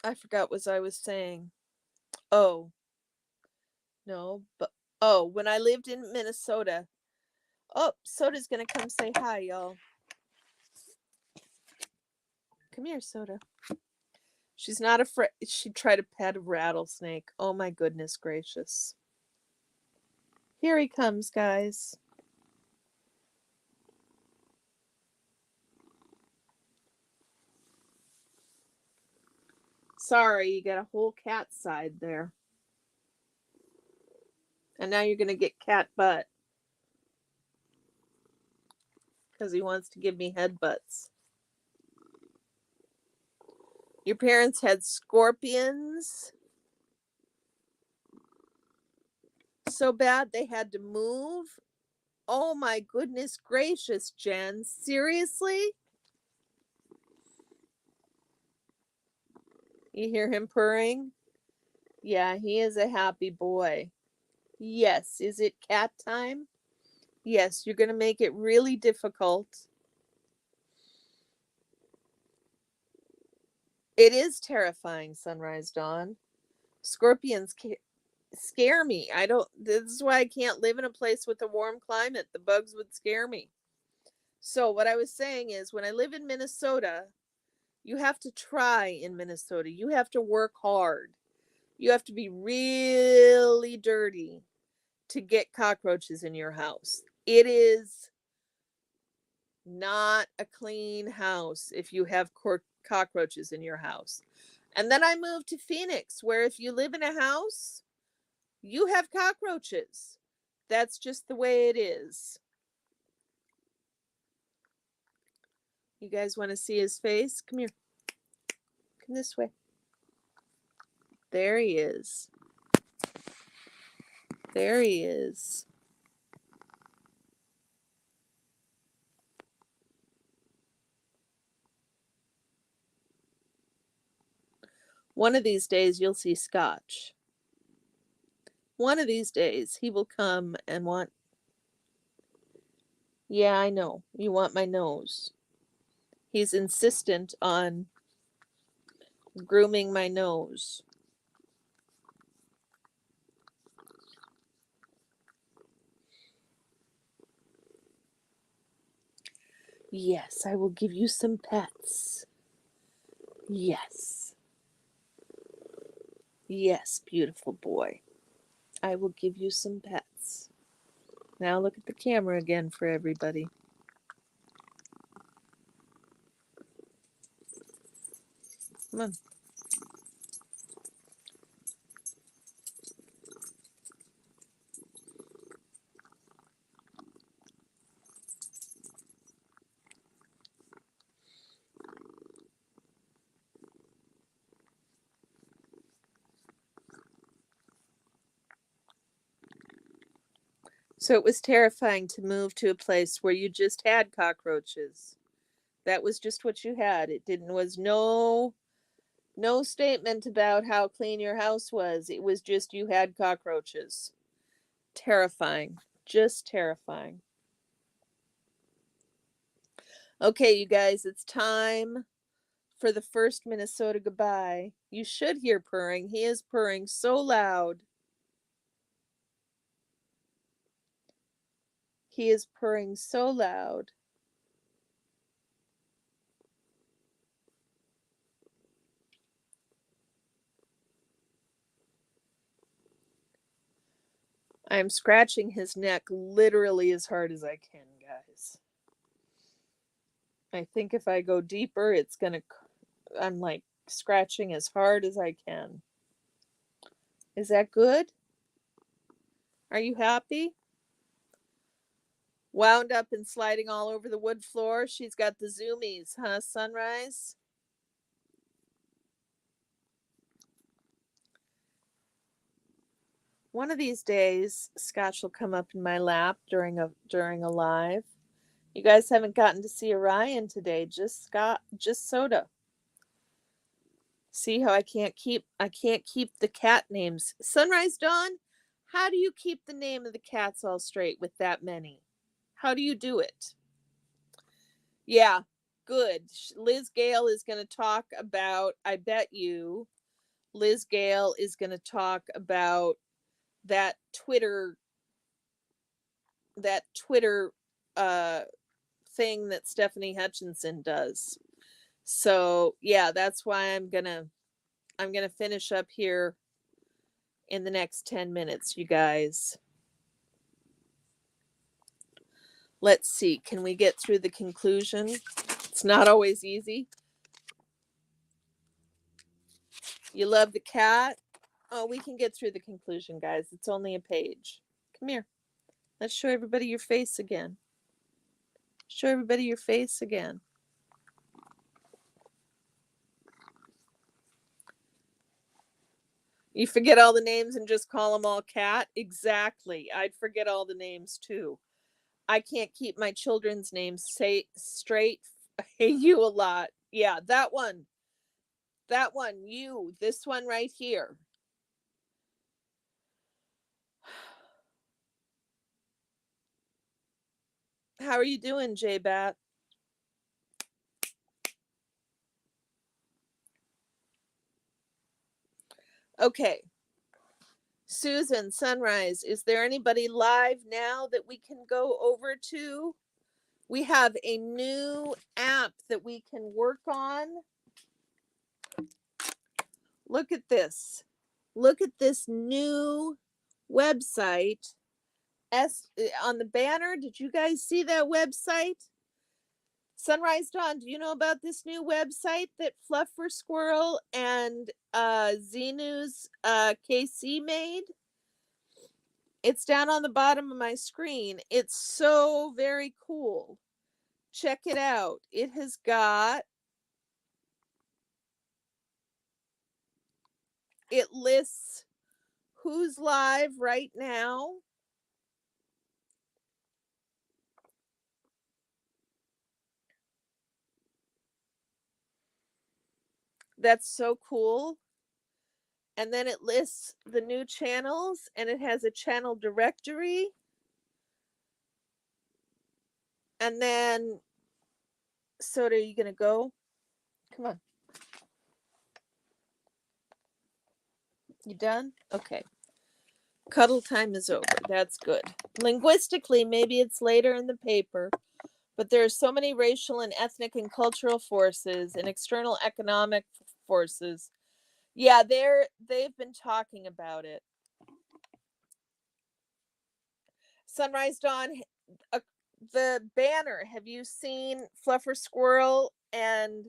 I forgot what I was saying. Oh, no, but oh, when I lived in Minnesota. Oh, Soda's gonna come say hi, y'all. Come here, Soda. She's not afraid. She tried to pet a rattlesnake. Oh my goodness gracious. Here he comes, guys. Sorry, you got a whole cat side there. And now you're gonna get cat butt. Because he wants to give me headbutts. Your parents had scorpions so bad they had to move. Oh my goodness gracious, Jen. Seriously? You hear him purring? Yeah, he is a happy boy. Yes. Is it cat time? Yes, you're going to make it really difficult. It is terrifying, Sunrise Dawn. Scorpions scare me. I don't, this is why I can't live in a place with a warm climate. The bugs would scare me. So, what I was saying is, when I live in Minnesota, you have to try in Minnesota. You have to work hard. You have to be really dirty to get cockroaches in your house. It is not a clean house if you have cockroaches in your house. And then I moved to Phoenix, where if you live in a house, you have cockroaches. That's just the way it is. You guys want to see his face? Come here. Come this way. There he is. There he is. One of these days you'll see Scotch. One of these days he will come and want... Yeah, I know. You want my nose. He's insistent on grooming my nose. Yes, I will give you some pets. Yes. Yes, beautiful boy. I will give you some pets. Now look at the camera again for everybody. Come on. So it was terrifying to move to a place where you just had cockroaches. That was just what you had. It was no statement about how clean your house was. It was just you had cockroaches. Terrifying. Just terrifying. Okay, you guys, it's time for the first Minnesota goodbye. You should hear purring. He is purring so loud. He is purring so loud. I am scratching his neck literally as hard as I can, guys. I think if I go deeper, I'm like scratching as hard as I can. Is that good? Are you happy? Wound up and sliding all over the wood floor. She's got the zoomies, huh, Sunrise? One of these days, Scotch will come up in my lap during a live. You guys haven't gotten to see Orion today, just Soda. See how I can't keep the cat names. Sunrise Dawn, how do you keep the name of the cats all straight with that many? How do you do it? Yeah, good. Liz Gale is going to talk about, I bet you, Liz Gale is going to talk about that Twitter thing that Stephanie Hutchinson does. So, yeah, that's why I'm going to finish up here in the next 10 minutes, you guys. Let's see. Can we get through the conclusion? It's not always easy. You love the cat? Oh, we can get through the conclusion, guys. It's only a page. Come here. Let's show everybody your face again. Show everybody your face again. You forget all the names and just call them all cat? Exactly. I'd forget all the names too. I can't keep my children's names straight. I hate you a lot. Yeah, that one. That one. You. This one right here. How are you doing, J-Bat? Okay. Susan, Sunrise, is there anybody live now that we can go over to? We have a new app that we can work on. Look at this. look at this new website. On the banner, did you guys see that website? Sunrise Dawn, do you know about this new website that Fluffer Squirrel and Xenu's KC made? It's down on the bottom of my screen. It's so very cool. Check it out. It has got, it lists who's live right now. That's so cool. And then it lists the new channels, and it has a channel directory. And then, Soda, are you going to go? Come on. You done? Okay. Cuddle time is over. That's good. Linguistically, maybe it's later in the paper, but there are so many racial and ethnic and cultural forces and external economic forces. Yeah, they've been talking about it. Sunrise Dawn, the banner. Have you seen Fluffer Squirrel and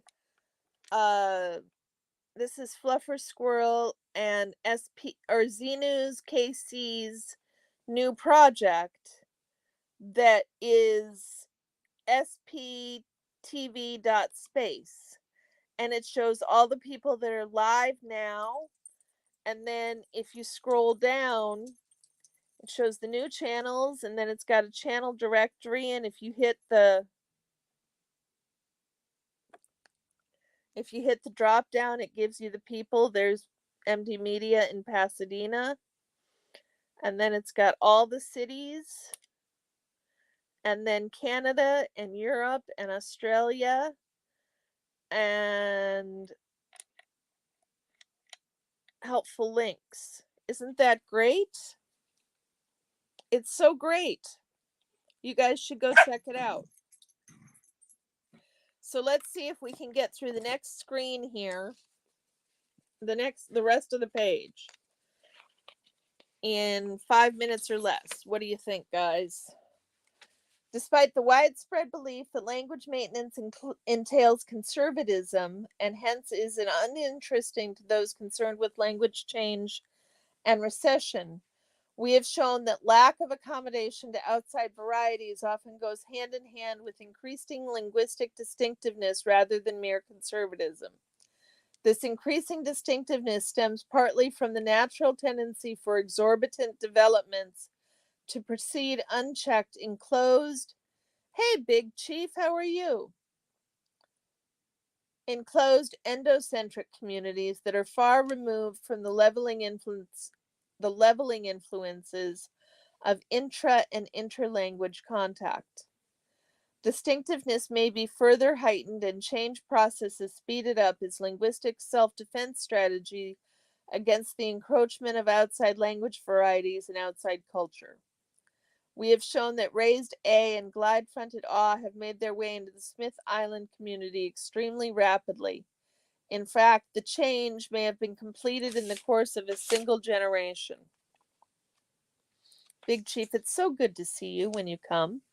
this is Fluffer Squirrel and SP or Xenu's KC's new project that is sptv.space, and it shows all the people that are live now, and then if you scroll down it shows the new channels, and then it's got a channel directory, and if you hit the drop down it gives you the people. There's MD Media in Pasadena, and then it's got all the cities, and then Canada and Europe and Australia and helpful links. Isn't that great? It's so great. You guys should go check it out. So let's see if we can get through the next screen here. The rest of the page in 5 minutes or less. What do you think, guys? Despite the widespread belief that language maintenance entails conservatism and hence is uninteresting to those concerned with language change and recession, we have shown that lack of accommodation to outside varieties often goes hand in hand with increasing linguistic distinctiveness rather than mere conservatism. This increasing distinctiveness stems partly from the natural tendency for exorbitant developments to proceed unchecked in closed, hey, Big Chief, how are you? Enclosed endocentric communities that are far removed from the leveling influences of intra and interlanguage contact. Distinctiveness may be further heightened and change processes speeded up as linguistic self-defense strategy against the encroachment of outside language varieties and outside culture. We have shown that raised A and glide-fronted aw have made their way into the Smith Island community extremely rapidly. In fact, the change may have been completed in the course of a single generation. Big Chief, it's so good to see you when you come.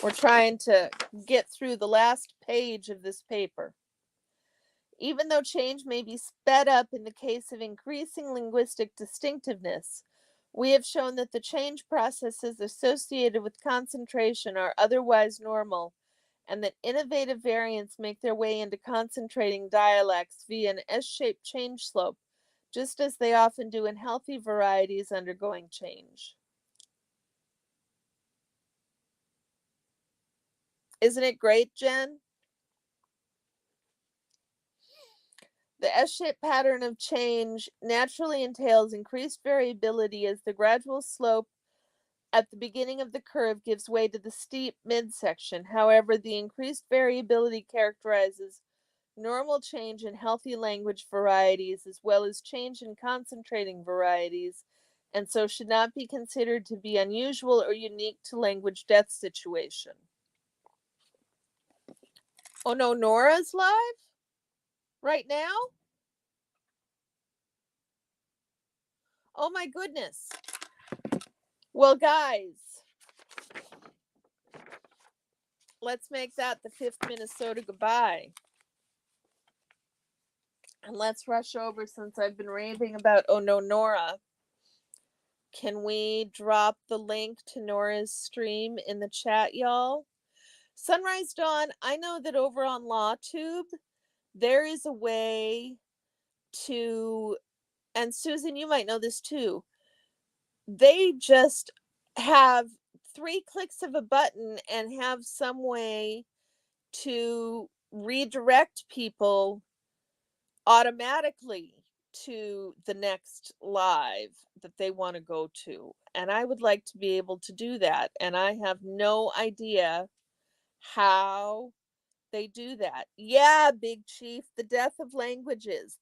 We're trying to get through the last page of this paper. Even though change may be sped up in the case of increasing linguistic distinctiveness, we have shown that the change processes associated with concentration are otherwise normal, and that innovative variants make their way into concentrating dialects via an S-shaped change slope, just as they often do in healthy varieties undergoing change. Isn't it great, Jen? The S-shaped pattern of change naturally entails increased variability as the gradual slope at the beginning of the curve gives way to the steep midsection. However, the increased variability characterizes normal change in healthy language varieties as well as change in concentrating varieties, and so should not be considered to be unusual or unique to language death situation. Oh no, Nora's live right now? Oh my goodness. Well, guys, let's make that the 5th Minnesota goodbye. And let's rush over, since I've been raving about Oh No Nora. Can we drop the link to Nora's stream in the chat, y'all? Sunrise Dawn, I know that over on LawTube, there is a way to, and Susan, you might know this too, they just have 3 clicks of a button and have some way to redirect people automatically to the next live that they want to go to. And I would like to be able to do that. And I have no idea how they do that. Yeah, Big Chief, the death of languages.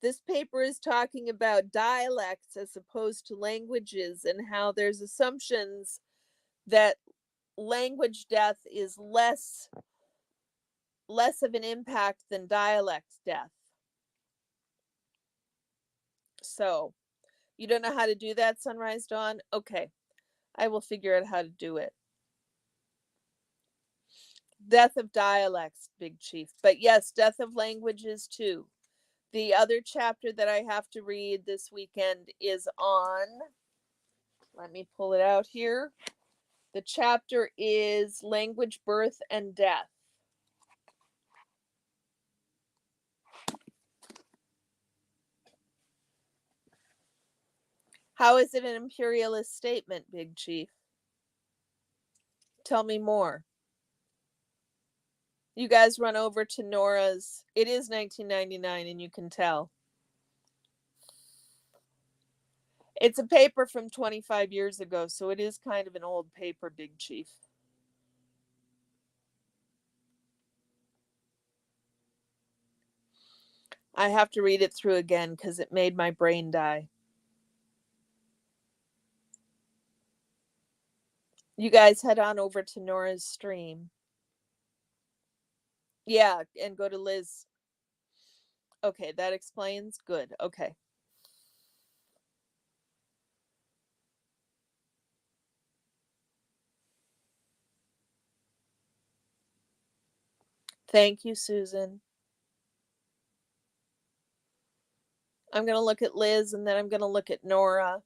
This paper is talking about dialects as opposed to languages, and how there's assumptions that language death is less of an impact than dialect death. So, you don't know how to do that, Sunrise Dawn? Okay, I will figure out how to do it. Death of dialects, Big Chief. But yes, death of languages too. The other chapter that I have to read this weekend is on, let me pull it out here. The chapter is Language, Birth, and Death. How is it an imperialist statement, Big Chief? Tell me more. You guys run over to Nora's. It is 1999, and you can tell. It's a paper from 25 years ago, so it is kind of an old paper, Big Chief. I have to read it through again because it made my brain die. You guys head on over to Nora's stream. Yeah, and go to Liz. Okay, that explains. Good. Okay. Thank you, Susan. I'm going to look at Liz, and then I'm going to look at Nora.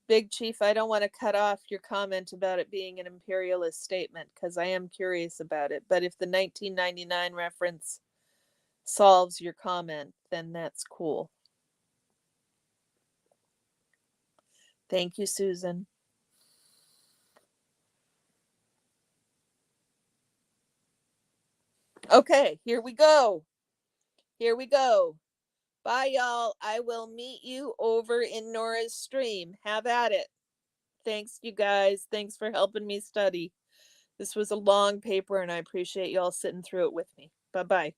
Big Chief, I don't want to cut off your comment about it being an imperialist statement, because I am curious about it. But if the 1999 reference solves your comment, then that's cool. Thank you, Susan. Okay, here we go. Here we go. Bye, y'all. I will meet you over in Nora's stream. Have at it. Thanks, you guys. Thanks for helping me study. This was a long paper, and I appreciate y'all sitting through it with me. Bye-bye.